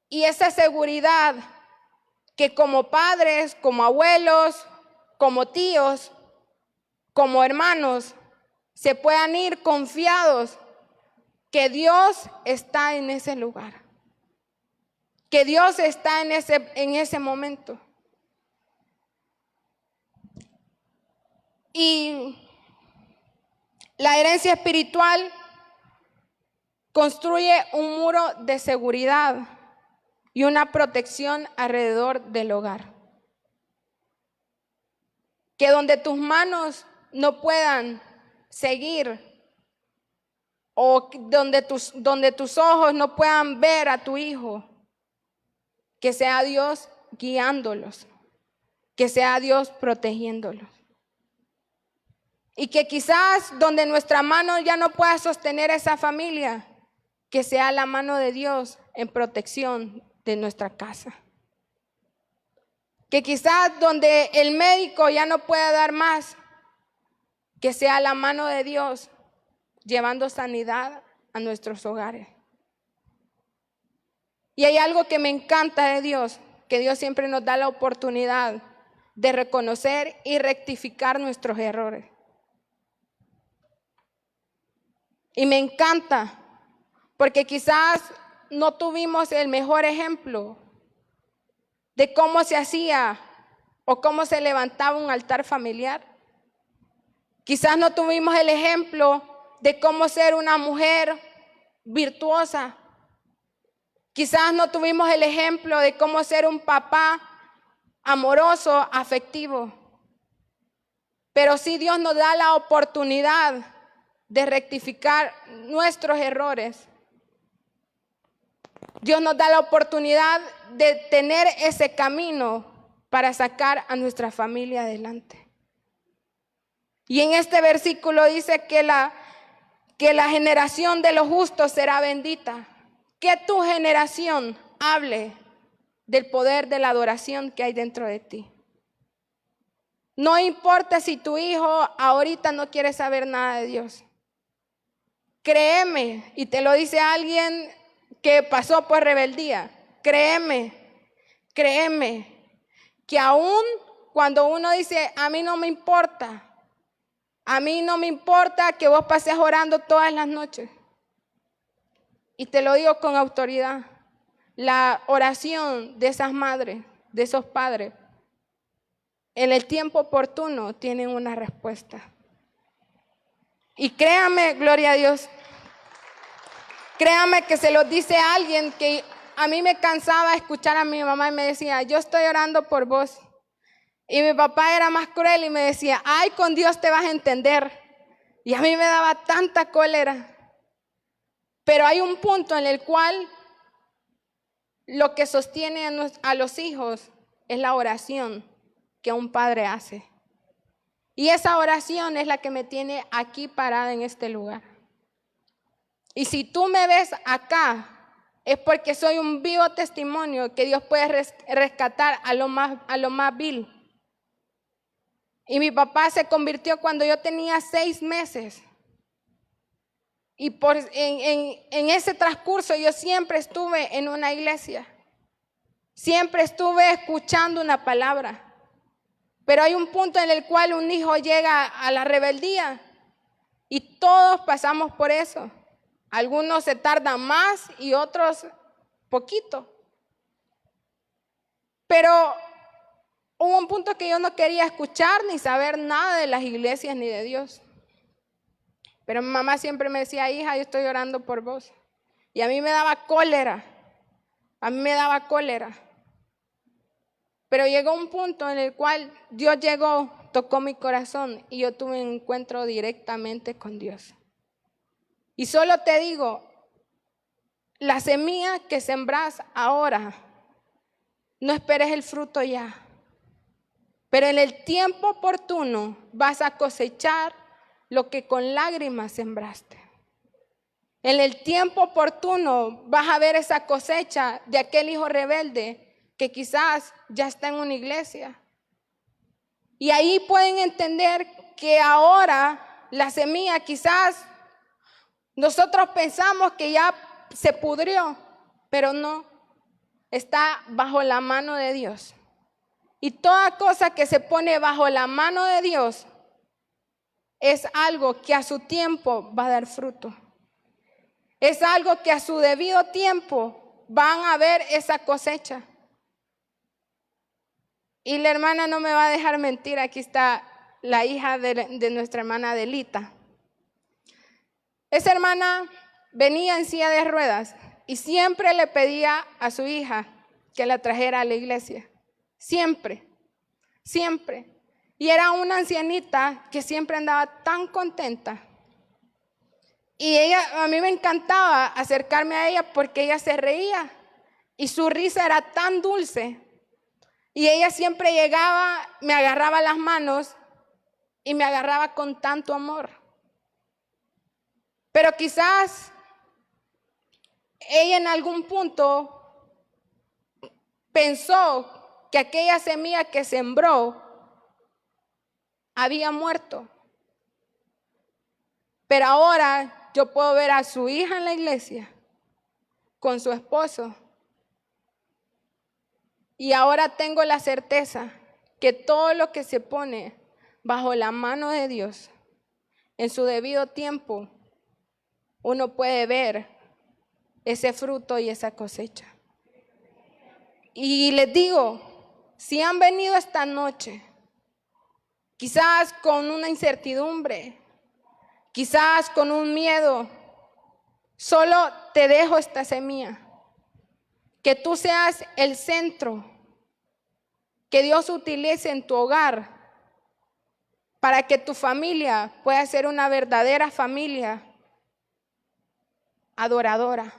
y esa seguridad que como padres, como abuelos, como tíos, como hermanos, se puedan ir confiados que Dios está en ese lugar. Que Dios está en ese momento. Y la herencia espiritual construye un muro de seguridad y una protección alrededor del hogar. Que donde tus manos no puedan seguir o donde tus ojos no puedan ver a tu hijo, que sea Dios guiándolos, que sea Dios protegiéndolos. Y que quizás donde nuestra mano ya no pueda sostener esa familia, que sea la mano de Dios en protección de nuestra casa. Que quizás donde el médico ya no pueda dar más, que sea la mano de Dios llevando sanidad a nuestros hogares. Y hay algo que me encanta de Dios, que Dios siempre nos da la oportunidad de reconocer y rectificar nuestros errores. Y me encanta, porque quizás no tuvimos el mejor ejemplo de cómo se hacía o cómo se levantaba un altar familiar. Quizás no tuvimos el ejemplo de cómo ser una mujer virtuosa. Quizás no tuvimos el ejemplo de cómo ser un papá amoroso, afectivo. Pero sí Dios nos da la oportunidad de rectificar nuestros errores. Dios nos da la oportunidad de tener ese camino para sacar a nuestra familia adelante. Y en este versículo dice que la generación de los justos será bendita. Que tu generación hable del poder de la adoración que hay dentro de ti. No importa si tu hijo ahorita no quiere saber nada de Dios. Créeme, y te lo dice alguien que pasó por rebeldía. Créeme, que aún cuando uno dice, a mí no me importa que vos pases orando todas las noches. Y te lo digo con autoridad, la oración de esas madres, de esos padres, en el tiempo oportuno tienen una respuesta. Y créame, gloria a Dios, créame que se lo dice alguien que a mí me cansaba escuchar a mi mamá y me decía, yo estoy orando por vos. Y mi papá era más cruel y me decía, ay, con Dios te vas a entender. Y a mí me daba tanta cólera. Pero hay un punto en el cual lo que sostiene a los hijos es la oración que un padre hace. Y esa oración es la que me tiene aquí parada en este lugar. Y si tú me ves acá, es porque soy un vivo testimonio que Dios puede rescatar a lo más vil. Y mi papá se convirtió cuando yo tenía 6 meses. Y en ese transcurso yo siempre estuve en una iglesia. Siempre estuve escuchando una palabra. Pero hay un punto en el cual un hijo llega a la rebeldía. Y todos pasamos por eso. Algunos se tardan más y otros poquito. Pero hubo un punto que yo no quería escuchar ni saber nada de las iglesias ni de Dios. Pero mi mamá siempre me decía, hija, yo estoy orando por vos. Y a mí me daba cólera. A mí me daba cólera. Pero llegó un punto en el cual Dios llegó, tocó mi corazón y yo tuve un encuentro directamente con Dios. Y solo te digo, la semilla que sembras ahora, no esperes el fruto ya. Pero en el tiempo oportuno vas a cosechar lo que con lágrimas sembraste. En el tiempo oportuno vas a ver esa cosecha de aquel hijo rebelde que quizás ya está en una iglesia. Y ahí pueden entender que ahora la semilla quizás nosotros pensamos que ya se pudrió, pero no, está bajo la mano de Dios. Y toda cosa que se pone bajo la mano de Dios es algo que a su tiempo va a dar fruto. Es algo que a su debido tiempo van a ver esa cosecha. Y la hermana no me va a dejar mentir, aquí está la hija de nuestra hermana Adelita. Esa hermana venía en silla de ruedas y siempre le pedía a su hija que la trajera a la iglesia. Siempre, siempre. Y era una ancianita que siempre andaba tan contenta. Y a mí me encantaba acercarme a ella porque ella se reía y su risa era tan dulce. Y ella siempre llegaba, me agarraba las manos y me agarraba con tanto amor. Pero quizás ella en algún punto pensó que aquella semilla que sembró había muerto. Pero ahora yo puedo ver a su hija en la iglesia con su esposo. Y ahora tengo la certeza que todo lo que se pone bajo la mano de Dios, en su debido tiempo, uno puede ver ese fruto y esa cosecha. Y les digo, si han venido esta noche, quizás con una incertidumbre, quizás con un miedo, solo te dejo esta semilla. Que tú seas el centro, que Dios utilice en tu hogar para que tu familia pueda ser una verdadera familia adoradora.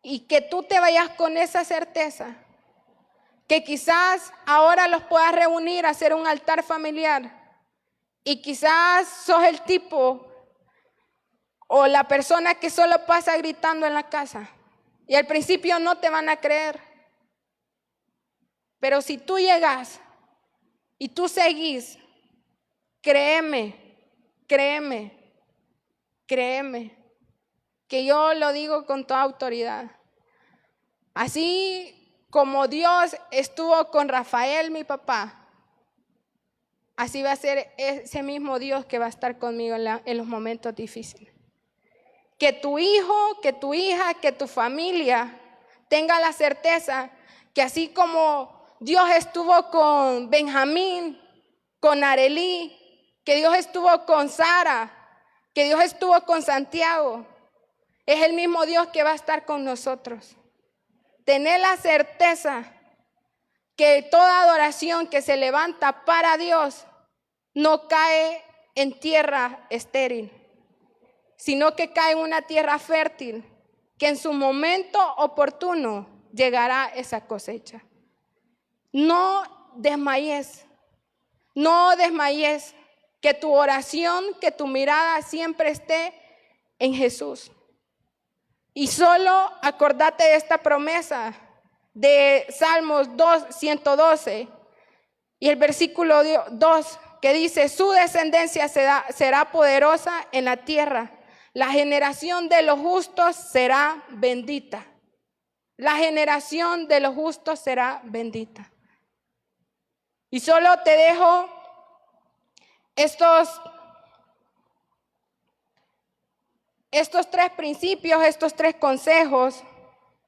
Y que tú te vayas con esa certeza, que quizás ahora los puedas reunir a hacer un altar familiar y quizás sos el tipo o la persona que solo pasa gritando en la casa y al principio no te van a creer. Pero si tú llegas y tú seguís, créeme, que yo lo digo con toda autoridad. Así como Dios estuvo con Rafael, mi papá, así va a ser ese mismo Dios que va a estar conmigo en los momentos difíciles. Que tu hijo, que tu hija, que tu familia tenga la certeza que así como Dios estuvo con Benjamín, con Arelí, que Dios estuvo con Sara, que Dios estuvo con Santiago, es el mismo Dios que va a estar con nosotros. Tener la certeza que toda adoración que se levanta para Dios no cae en tierra estéril, sino que cae en una tierra fértil, que en su momento oportuno llegará esa cosecha. No desmayes, que tu oración, que tu mirada siempre esté en Jesús. Y solo acordate de esta promesa de Salmos 112 y el versículo 2 que dice: su descendencia será poderosa en la tierra, la generación de los justos será bendita. La generación de los justos será bendita. Y solo te dejo estos 3 principios, estos 3 consejos,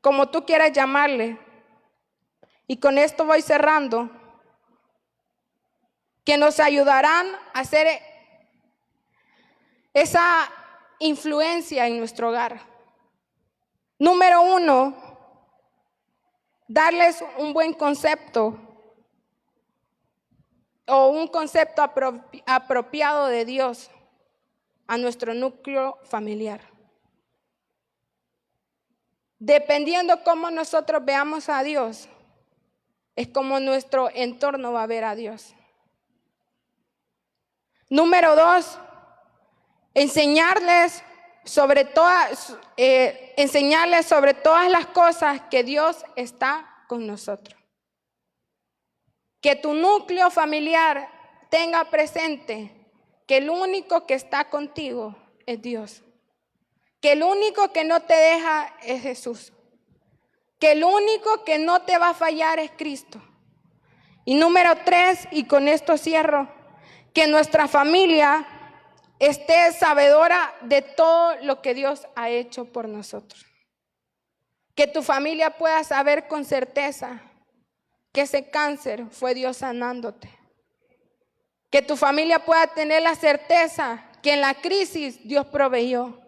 como tú quieras llamarle. Y con esto voy cerrando, que nos ayudarán a hacer esa influencia en nuestro hogar. Número 1, darles un buen concepto o un concepto apropiado de Dios a nuestro núcleo familiar. Dependiendo cómo nosotros veamos a Dios, es como nuestro entorno va a ver a Dios. Número 2, enseñarles sobre todas las cosas que Dios está con nosotros. Que tu núcleo familiar tenga presente que el único que está contigo es Dios. Que el único que no te deja es Jesús. Que el único que no te va a fallar es Cristo. Y número 3, y con esto cierro, que nuestra familia esté sabedora de todo lo que Dios ha hecho por nosotros. Que tu familia pueda saber con certeza que ese cáncer fue Dios sanándote. Que tu familia pueda tener la certeza que en la crisis Dios proveyó.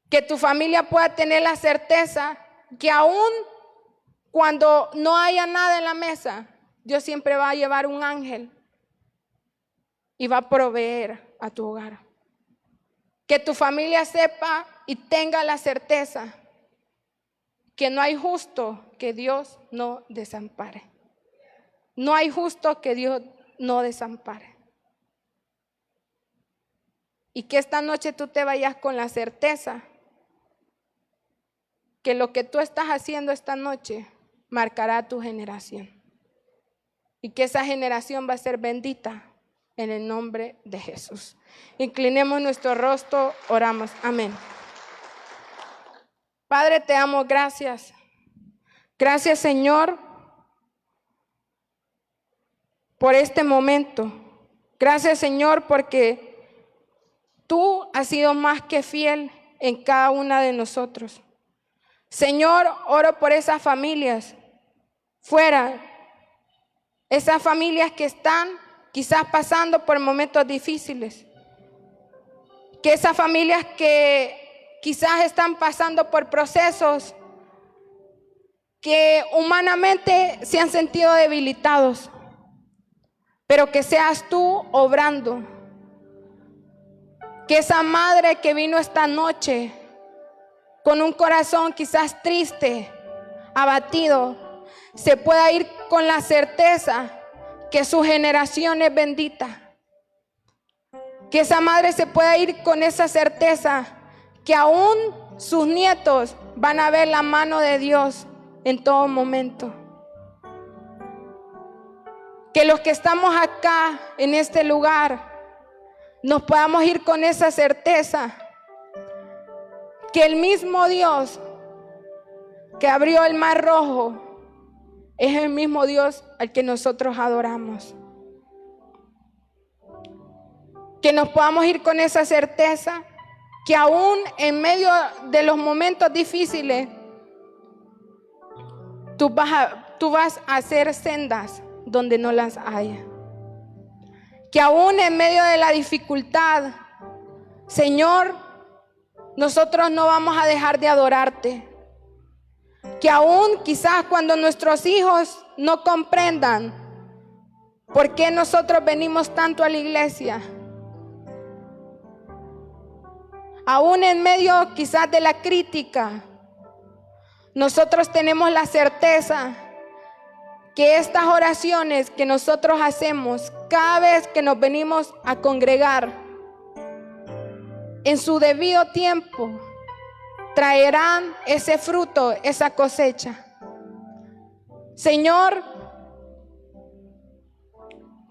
Que tu familia pueda tener la certeza que aún cuando no haya nada en la mesa, Dios siempre va a llevar un ángel y va a proveer a tu hogar. Que tu familia sepa y tenga la certeza que no hay justo que Dios no desampare. No hay justo que Dios no desampare. Y que esta noche tú te vayas con la certeza que lo que tú estás haciendo esta noche marcará tu generación. Y que esa generación va a ser bendita en el nombre de Jesús. Inclinemos nuestro rostro, oramos. Amén. Padre, te amo, gracias. Gracias, Señor, por este momento. Gracias, Señor, porque tú has sido más que fiel en cada una de nosotros. Señor, oro por esas familias fuera, esas familias que están quizás pasando por momentos difíciles, que esas familias que quizás están pasando por procesos que humanamente se han sentido debilitados, pero que seas tú obrando. Que esa madre que vino esta noche con un corazón quizás triste, abatido, se pueda ir con la certeza que su generación es bendita. Que esa madre se pueda ir con esa certeza que aún sus nietos van a ver la mano de Dios en todo momento. Que los que estamos acá en este lugar nos podamos ir con esa certeza que el mismo Dios que abrió el mar rojo es el mismo Dios al que nosotros adoramos. Que nos podamos ir con esa certeza que aún en medio de los momentos difíciles tú vas a hacer sendas donde no las haya. Que aún en medio de la dificultad, Señor, nosotros no vamos a dejar de adorarte. que aún quizás cuando nuestros hijos no comprendan por qué nosotros venimos tanto a la iglesia, aún en medio quizás de la crítica, nosotros tenemos la certeza que estas oraciones que nosotros hacemos cada vez que nos venimos a congregar, en su debido tiempo traerán ese fruto, esa cosecha. Señor,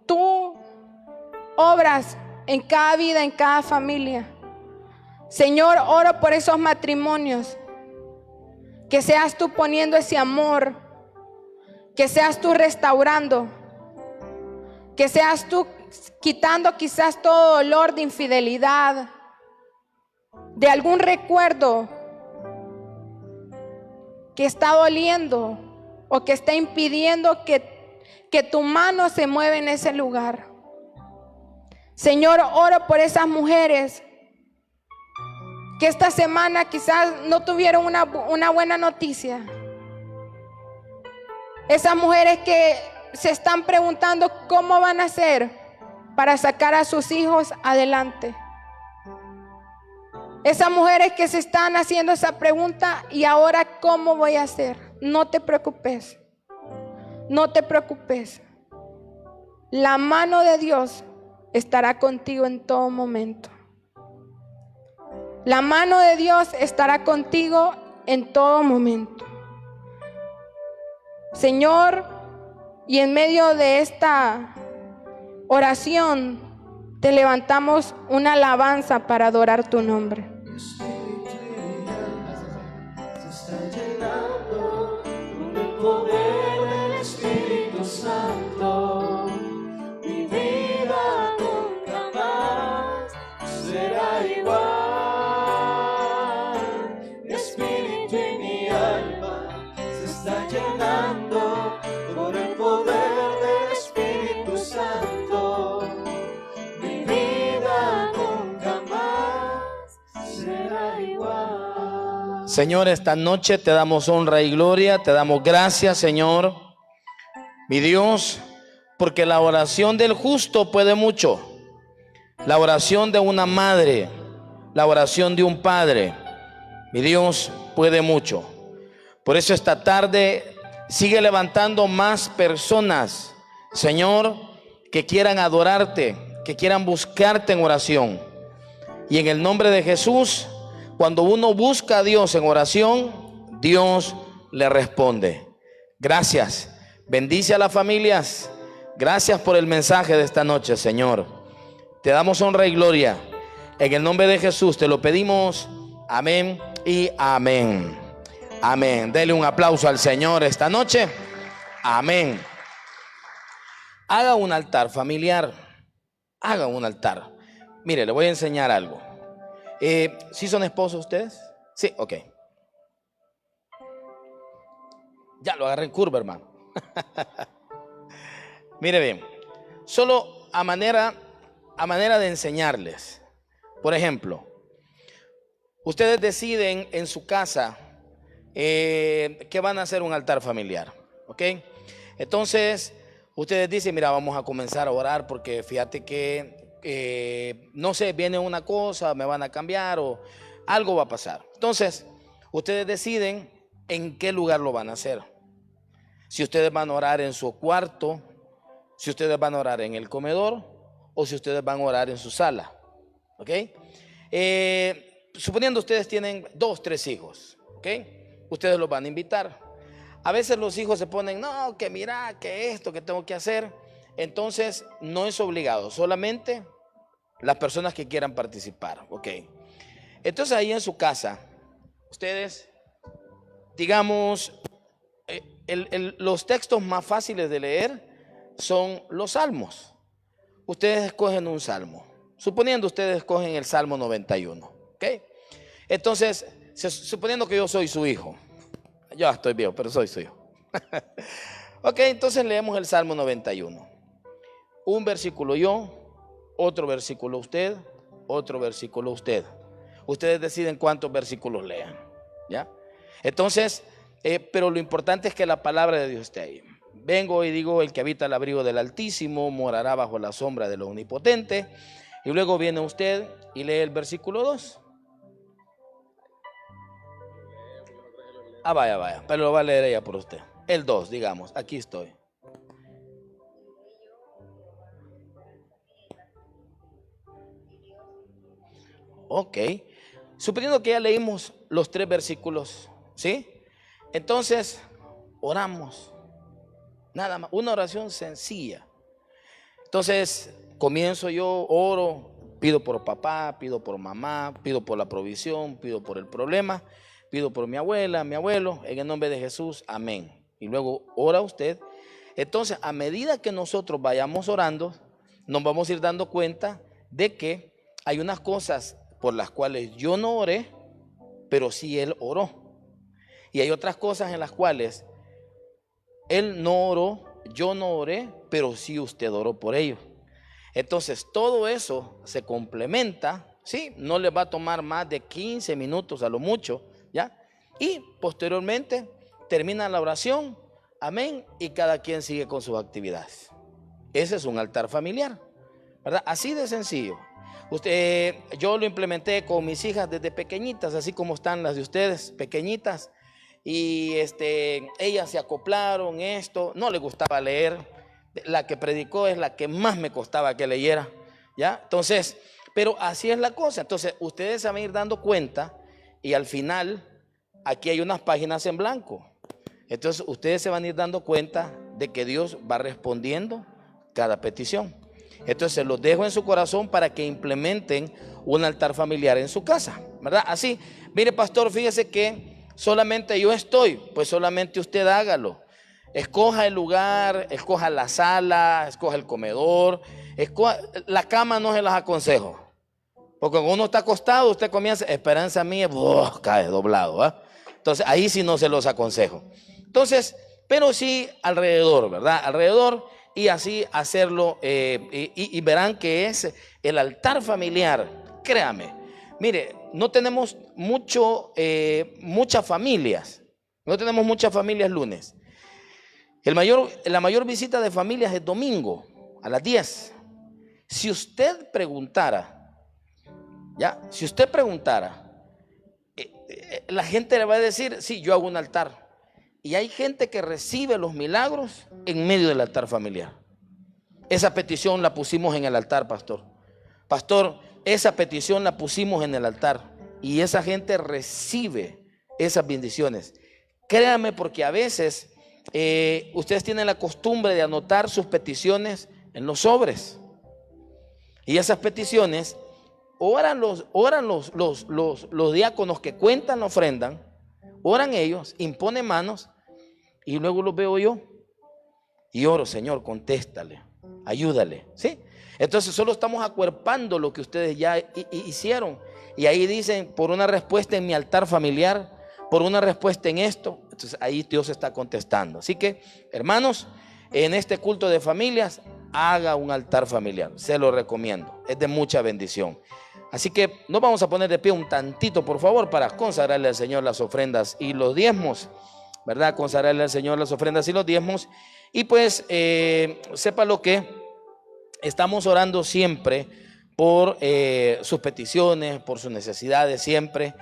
tú obras en cada vida, en cada familia. Señor, oro por esos matrimonios, que seas tú poniendo ese amor, que seas tú restaurando, que seas tú quitando quizás todo dolor de infidelidad, de algún recuerdo que está doliendo o que está impidiendo que tu mano se mueva en ese lugar. Señor, oro por esas mujeres que esta semana quizás no tuvieron una buena noticia. Esas mujeres que se están preguntando cómo van a hacer para sacar a sus hijos adelante. Esas mujeres que se están haciendo esa pregunta, y ahora ¿cómo voy a hacer? No te preocupes. No te preocupes. La mano de Dios estará contigo en todo momento. La mano de Dios estará contigo en todo momento. Señor, y en medio de esta oración te levantamos una alabanza para adorar tu nombre. Se está llenando con el poder del Espíritu Santo. Mi vida nunca más será igual. Mi espíritu y mi alma se está llenando con el poder del Espíritu Santo. Mi vida nunca más será igual. Señor, esta noche te damos honra y gloria, te damos gracias, Señor, mi Dios, porque la oración del justo puede mucho. La oración de una madre, la oración de un padre, mi Dios, puede mucho. Por eso esta tarde sigue levantando más personas, Señor, que quieran adorarte, que quieran buscarte en oración. Y en el nombre de Jesús, cuando uno busca a Dios en oración, Dios le responde. Gracias. Bendice a las familias. Gracias por el mensaje de esta noche, Señor. Te damos honra y gloria. En el nombre de Jesús te lo pedimos. Amén y amén. Amén. Dele un aplauso al Señor esta noche. Amén. Haga un altar familiar. Haga un altar. Mire, le voy a enseñar algo. ¿Sí son esposos ustedes? Sí, ok. Ya lo agarré en curva, hermano. Mire bien, solo a manera de enseñarles. Por ejemplo, ustedes deciden en su casa que van a hacer un altar familiar, ¿ok? Entonces, ustedes dicen, mira, vamos a comenzar a orar porque fíjate que no sé, viene una cosa, me van a cambiar o algo va a pasar. Entonces, ustedes deciden en qué lugar lo van a hacer. Si ustedes van a orar en su cuarto, si ustedes van a orar en el comedor o si ustedes van a orar en su sala. ¿Ok? Suponiendo ustedes tienen 2, 3 hijos. ¿Ok? Ustedes los van a invitar. A veces los hijos se ponen, no, que mira, que esto, que tengo que hacer. Entonces, no es obligado, solamente las personas que quieran participar, ¿ok? Entonces, ahí en su casa, ustedes, digamos, los textos más fáciles de leer son los salmos. Ustedes escogen un salmo, suponiendo ustedes escogen el Salmo 91, ¿ok? Entonces, suponiendo que yo soy su hijo, yo estoy viejo, pero soy su hijo. Ok, entonces leemos el Salmo 91. Un versículo yo, otro versículo usted, otro versículo usted. Ustedes deciden cuántos versículos lean, ¿ya? Entonces, pero lo importante es que la palabra de Dios esté ahí. Vengo y digo, el que habita el abrigo del Altísimo morará bajo la sombra del Omnipotente. Y luego viene usted y lee el versículo 2. Vaya, pero lo va a leer ella por usted. El 2, digamos, aquí estoy. Ok, suponiendo que ya leímos los 3 versículos, ¿sí? Entonces, oramos. Nada más, una oración sencilla. Entonces, comienzo yo, oro, pido por papá, pido por mamá, pido por la provisión, pido por el problema, pido por mi abuela, mi abuelo, en el nombre de Jesús, amén. Y luego ora usted. Entonces, a medida que nosotros vayamos orando, nos vamos a ir dando cuenta de que hay unas cosas por las cuales yo no oré, pero sí él oró. Y hay otras cosas en las cuales él no oró, yo no oré, pero sí usted oró por ello. Entonces todo eso se complementa, ¿sí? No le va a tomar más de 15 minutos a lo mucho, ¿ya? Y posteriormente termina la oración, amén, y cada quien sigue con sus actividades. Ese es un altar familiar, ¿verdad? Así de sencillo. Yo lo implementé con mis hijas desde pequeñitas, así como están las de ustedes, pequeñitas. Y ellas se acoplaron esto, no les gustaba leer, la que predicó es la que más me costaba que leyera, ¿ya? Entonces, pero así es la cosa. Entonces ustedes se van a ir dando cuenta y al final aquí hay unas páginas en blanco. Entonces ustedes se van a ir dando cuenta de que Dios va respondiendo cada petición. Entonces se los dejo en su corazón para que implementen un altar familiar en su casa, ¿verdad? Así, mire pastor, fíjese que solamente yo estoy, pues solamente usted hágalo. Escoja el lugar, escoja la sala, escoja el comedor, la cama no se las aconsejo. Porque cuando uno está acostado, usted comienza, esperanza mía, cae doblado, ¿eh? Entonces ahí sí no se los aconsejo. Entonces, pero sí alrededor, ¿verdad? Alrededor, y así hacerlo, y verán que es el altar familiar, créame. Mire, no tenemos muchas familias. No tenemos muchas familias lunes. La mayor visita de familias es domingo a las 10. Si usted preguntara, la gente le va a decir, sí, yo hago un altar. Y hay gente que recibe los milagros en medio del altar familiar. Esa petición la pusimos en el altar, pastor. Pastor, esa petición la pusimos en el altar y esa gente recibe esas bendiciones. Créanme, porque a veces ustedes tienen la costumbre de anotar sus peticiones en los sobres. Y esas peticiones oran los diáconos que cuentan la ofrenda, oran ellos, imponen manos y luego los veo yo y oro, Señor, contéstale, ayúdale, ¿sí? Entonces solo estamos acuerpando lo que ustedes ya hicieron. Y ahí dicen, por una respuesta en mi altar familiar, por una respuesta en esto. Entonces ahí Dios está contestando. Así que, hermanos, en este culto de familias, haga un altar familiar. Se lo recomiendo. Es de mucha bendición. Así que nos vamos a poner de pie un tantito, por favor, para consagrarle al Señor las ofrendas y los diezmos, ¿verdad? Consagrarle al Señor las ofrendas y los diezmos. Y pues, sepa lo que estamos orando siempre por sus peticiones, por sus necesidades, siempre.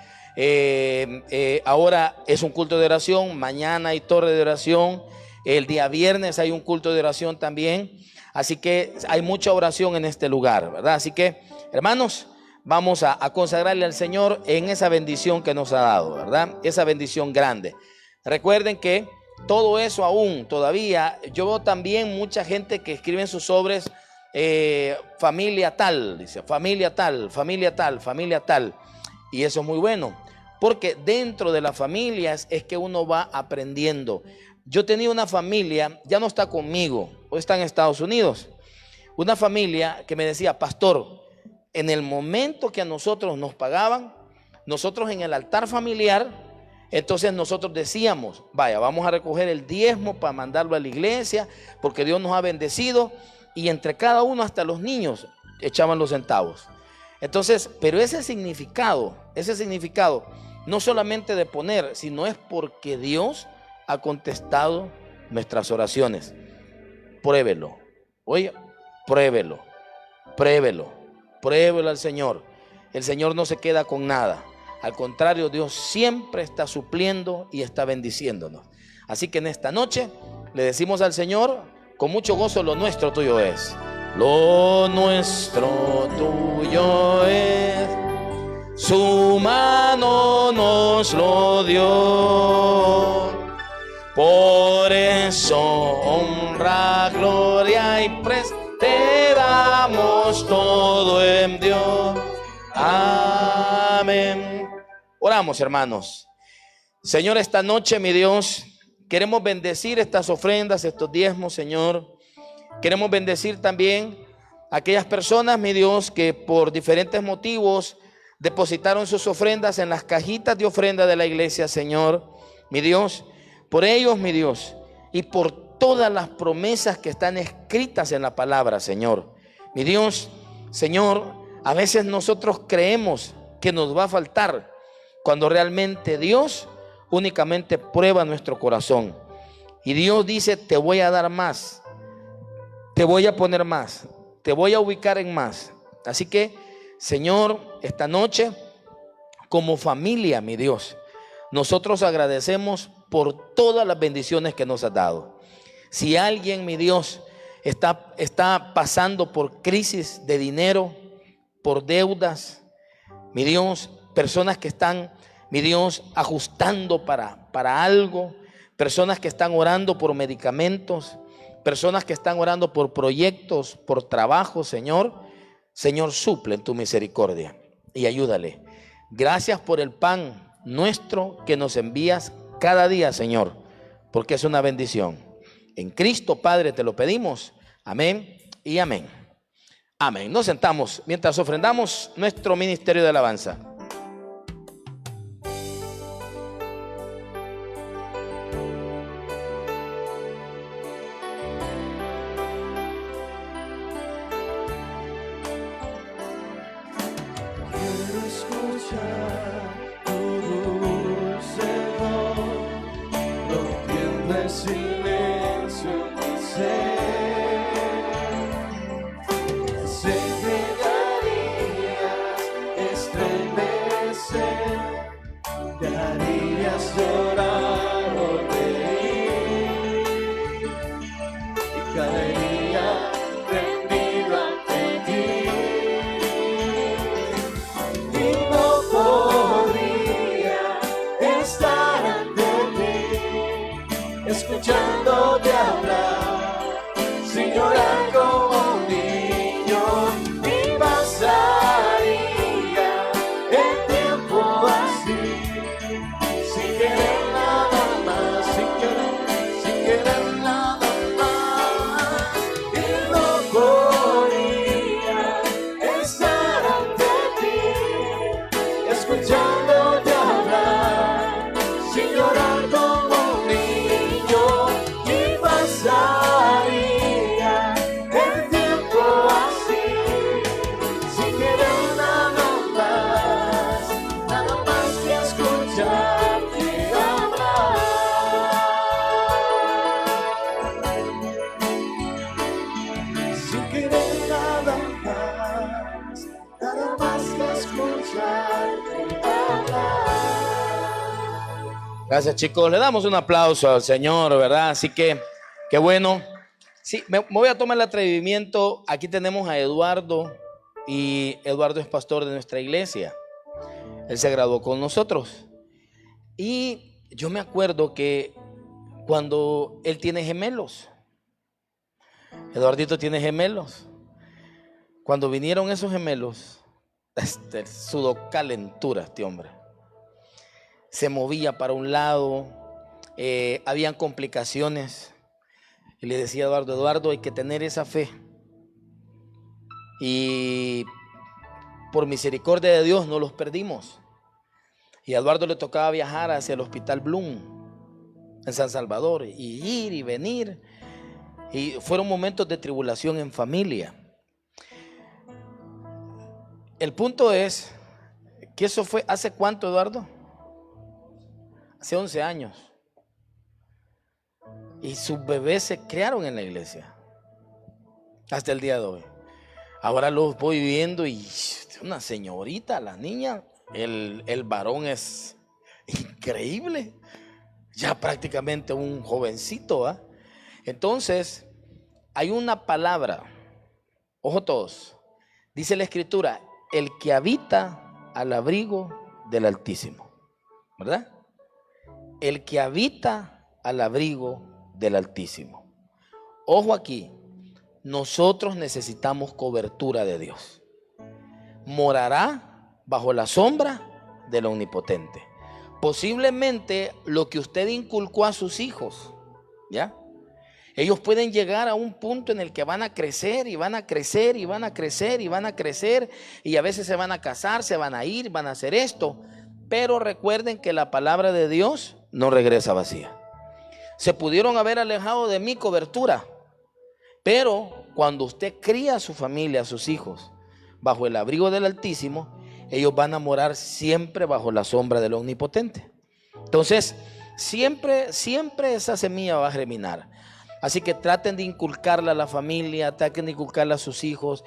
Ahora es un culto de oración, mañana hay torre de oración, el día viernes hay un culto de oración también. Así que hay mucha oración en este lugar, ¿verdad? Así que, hermanos, vamos a consagrarle al Señor en esa bendición que nos ha dado, ¿verdad? Esa bendición grande. Recuerden que todo eso aún, todavía, yo veo también mucha gente que escribe en sus sobres, familia tal, dice, familia tal, familia tal, familia tal. Y eso es muy bueno, porque dentro de las familias es que uno va aprendiendo. Yo tenía una familia, ya no está conmigo, hoy está en Estados Unidos, una familia que me decía, pastor, en el momento que a nosotros nos pagaban, nosotros en el altar familiar, entonces nosotros decíamos, vaya, vamos a recoger el diezmo para mandarlo a la iglesia, porque Dios nos ha bendecido, y entre cada uno, hasta los niños, echaban los centavos. Entonces, pero ese significado no solamente de poner, sino es porque Dios ha contestado nuestras oraciones. Pruébelo. Oye, pruébelo. Pruébelo al Señor. El Señor no se queda con nada. Al contrario, Dios siempre está supliendo y está bendiciéndonos. Así que en esta noche le decimos al Señor, con mucho gozo, lo nuestro tuyo es. Lo nuestro tuyo es. Su mano nos lo dio. Por eso honra, gloria y te damos todo en Dios. Amén. Oramos, hermanos. Señor, esta noche, mi Dios, queremos bendecir estas ofrendas, estos diezmos, Señor. Queremos bendecir también a aquellas personas, mi Dios, que por diferentes motivos depositaron sus ofrendas en las cajitas de ofrenda de la iglesia, Señor. Mi Dios, por ellos, mi Dios, y por todas las promesas que están escritas en la palabra, Señor. Mi Dios, Señor, a veces nosotros creemos que nos va a faltar, cuando realmente Dios únicamente prueba nuestro corazón. Y Dios dice, te voy a dar más, te voy a poner más, te voy a ubicar en más. Así que, Señor, esta noche, como familia, mi Dios, nosotros agradecemos por todas las bendiciones que nos has dado. Si alguien, mi Dios, está pasando por crisis de dinero, por deudas, mi Dios, personas que están, mi Dios, ajustando para algo, personas que están orando por medicamentos, personas que están orando por proyectos, por trabajo, Señor, suple en tu misericordia y ayúdale. Gracias por el pan nuestro que nos envías cada día, Señor, porque es una bendición. En Cristo, Padre, te lo pedimos. Amén y amén. Amén. Nos sentamos mientras ofrendamos nuestro ministerio de alabanza. Quiero escuchar tu dulce voz, rompiendo el silencio en mi ser. Sé que darías estremecer, te harías llorar o reír, y caería rendido ante ti. Y no podría estar ante ti, escuchándote hablar, sin llorar como un niño, y pasaría el tiempo así, sin querer nada más, sin querer nada más. Y no podría estar ante ti, escuchándote hablar, sin llorar como un niño, y pasaría el tiempo así, sin querer nada más que escucharte hablar. Sin querer nada más que escucharte hablar. Gracias, chicos. Le damos un aplauso al Señor, ¿verdad? Así que, qué bueno. Sí, me voy a tomar el atrevimiento. Aquí tenemos a Eduardo, y Eduardo es pastor de nuestra iglesia. Él se graduó con nosotros. Y yo me acuerdo que cuando él tiene gemelos, Eduardito tiene gemelos. Cuando vinieron esos gemelos, sudó calentura este hombre. Se movía para un lado, habían complicaciones. Y le decía a Eduardo, Eduardo, hay que tener esa fe. Y por misericordia de Dios no los perdimos. Y a Eduardo le tocaba viajar hacia el Hospital Bloom en San Salvador, y ir y venir. Y fueron momentos de tribulación en familia. El punto es que eso fue, ¿hace cuánto, Eduardo? hace 11 años. Y sus bebés se criaron en la iglesia hasta el día de hoy. Ahora los voy viendo y una señorita, la niña, el varón es increíble, ya prácticamente un jovencito, ¿eh? Entonces, hay una palabra, ojo todos, dice la Escritura, el que habita al abrigo del Altísimo, ¿verdad? El que habita al abrigo del Altísimo. Ojo aquí, nosotros necesitamos cobertura de Dios. Morará bajo la sombra del Omnipotente. Posiblemente lo que usted inculcó a sus hijos, ¿ya? Ellos pueden llegar a un punto en el que van a crecer y van a crecer y van a crecer y van a crecer, y a veces se van a casar, se van a ir, van a hacer esto. Pero recuerden que la palabra de Dios no regresa vacía. Se pudieron haber alejado de mi cobertura, pero cuando usted cría a su familia, a sus hijos, bajo el abrigo del Altísimo, ellos van a morar siempre bajo la sombra del Omnipotente. Entonces, siempre esa semilla va a germinar. Así que traten de inculcarla a la familia, traten de inculcarla a sus hijos.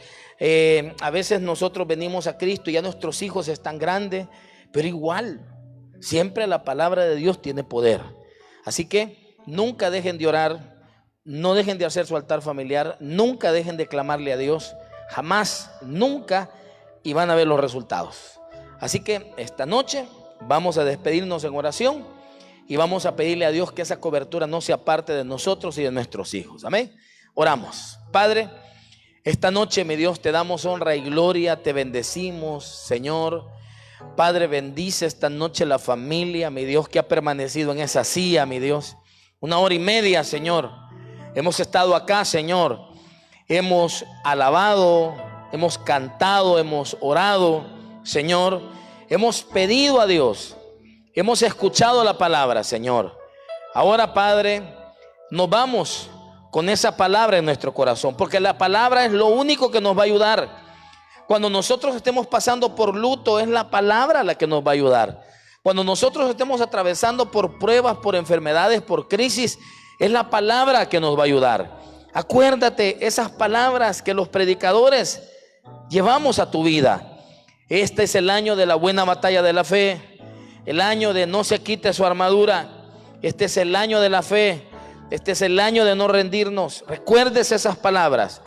A veces nosotros venimos a Cristo y ya nuestros hijos están grandes, pero igual, siempre la palabra de Dios tiene poder. Así que nunca dejen de orar, no dejen de hacer su altar familiar, nunca dejen de clamarle a Dios, jamás, nunca, y van a ver los resultados. Así que esta noche vamos a despedirnos en oración y vamos a pedirle a Dios que esa cobertura no sea parte de nosotros y de nuestros hijos. Amén. Oramos. Padre, esta noche, mi Dios, te damos honra y gloria, te bendecimos, Señor. Padre, bendice esta noche la familia, mi Dios, que ha permanecido en esa silla, mi Dios. 1 hora y media, Señor. Hemos estado acá, Señor. Hemos alabado, hemos cantado, hemos orado, Señor. Hemos pedido a Dios. Hemos escuchado la palabra, Señor. Ahora, Padre, nos vamos con esa palabra en nuestro corazón, porque la palabra es lo único que nos va a ayudar. Cuando nosotros estemos pasando por luto, es la palabra la que nos va a ayudar. Cuando nosotros estemos atravesando por pruebas, por enfermedades, por crisis, es la palabra que nos va a ayudar. Acuérdate esas palabras que los predicadores llevamos a tu vida. Este es el año de la buena batalla de la fe. El año de no se quite su armadura. Este es el año de la fe. Este es el año de no rendirnos. Recuérdese esas palabras.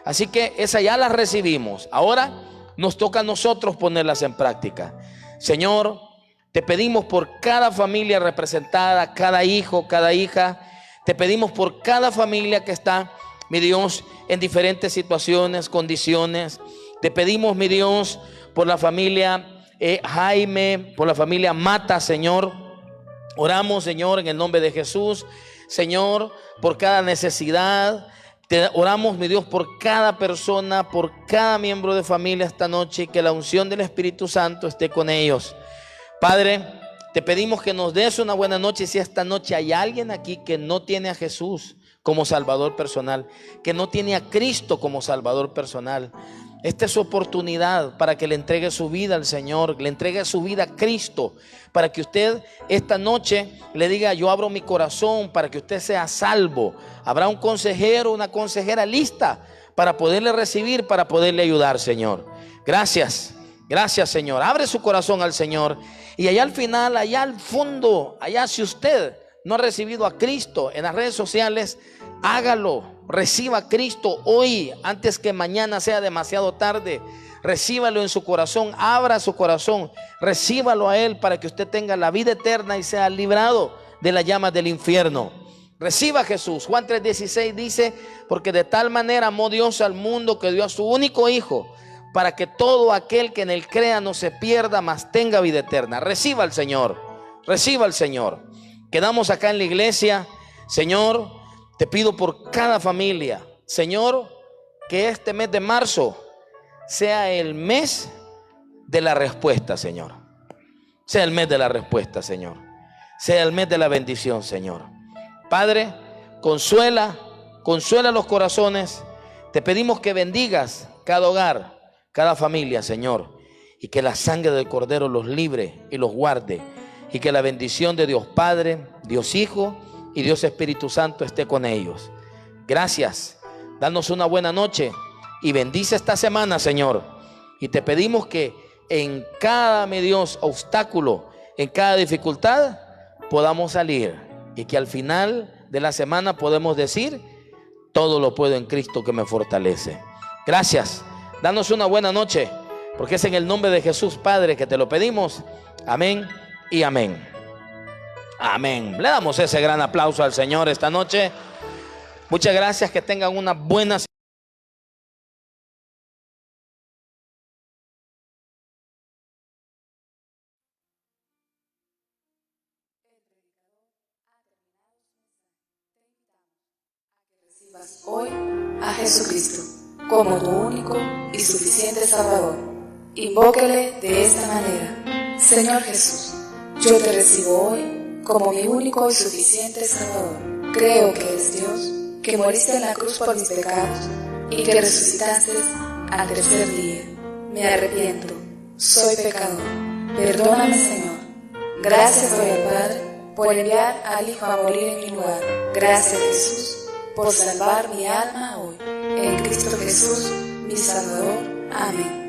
Así que esas ya las recibimos. Ahora nos toca a nosotros ponerlas en práctica. Señor, te pedimos por cada familia representada, cada hijo, cada hija. Te pedimos por cada familia que está, mi Dios, en diferentes situaciones, condiciones. Te pedimos, mi Dios, por la familia Jaime, por la familia Mata, Señor. Oramos, Señor, en el nombre de Jesús, Señor, por cada necesidad. Te oramos, mi Dios, por cada persona, por cada miembro de familia esta noche, y que la unción del Espíritu Santo esté con ellos. Padre, te pedimos que nos des una buena noche. Si esta noche hay alguien aquí que no tiene a Jesús como Salvador personal, que no tiene a Cristo como Salvador personal, esta es su oportunidad para que le entregue su vida al Señor, le entregue su vida a Cristo, para que usted esta noche le diga: yo abro mi corazón para que usted sea salvo. Habrá un consejero, una consejera lista para poderle recibir, para poderle ayudar, Señor. Gracias, gracias, Señor. Abre su corazón al Señor. Y allá al final, allá al fondo, allá, si usted no ha recibido a Cristo en las redes sociales, hágalo. Reciba a Cristo hoy, antes que mañana sea demasiado tarde. Recíbalo en su corazón, abra su corazón, recíbalo a Él para que usted tenga la vida eterna y sea librado de las llamas del infierno. Reciba a Jesús. Juan 3:16 dice: porque de tal manera amó Dios al mundo que dio a su único Hijo, para que todo aquel que en Él crea no se pierda, mas tenga vida eterna. Reciba al Señor, reciba al Señor. Quedamos acá en la iglesia. Señor, te pido por cada familia, Señor, que este mes de marzo sea el mes de la respuesta, Señor. Sea el mes de la respuesta, Señor. Sea el mes de la bendición, Señor. Padre, consuela los corazones. Te pedimos que bendigas cada hogar, cada familia, Señor, y que la sangre del Cordero los libre y los guarde, y que la bendición de Dios Padre, Dios Hijo y Dios Espíritu Santo esté con ellos. Gracias. Danos una buena noche y bendice esta semana, Señor. Y te pedimos que en cada, mi Dios, obstáculo, en cada dificultad, podamos salir y que al final de la semana podemos decir: todo lo puedo en Cristo que me fortalece. Gracias. Danos una buena noche, porque es en el nombre de Jesús, Padre, que te lo pedimos. Amén y amén. Amén. Le damos ese gran aplauso al Señor esta noche. Muchas gracias. Que tengan una buena semana. Hoy a Jesucristo como tu único y suficiente Salvador. Invóquele de esta manera: Señor Jesús, yo te recibo hoy como mi único y suficiente Salvador. Creo que eres Dios, que moriste en la cruz por mis pecados y que resucitaste al tercer día. Me arrepiento, soy pecador. Perdóname, Señor. Gracias doy al Padre por enviar al Hijo a morir en mi lugar. Gracias, Jesús, por salvar mi alma hoy. En Cristo Jesús, mi Salvador. Amén.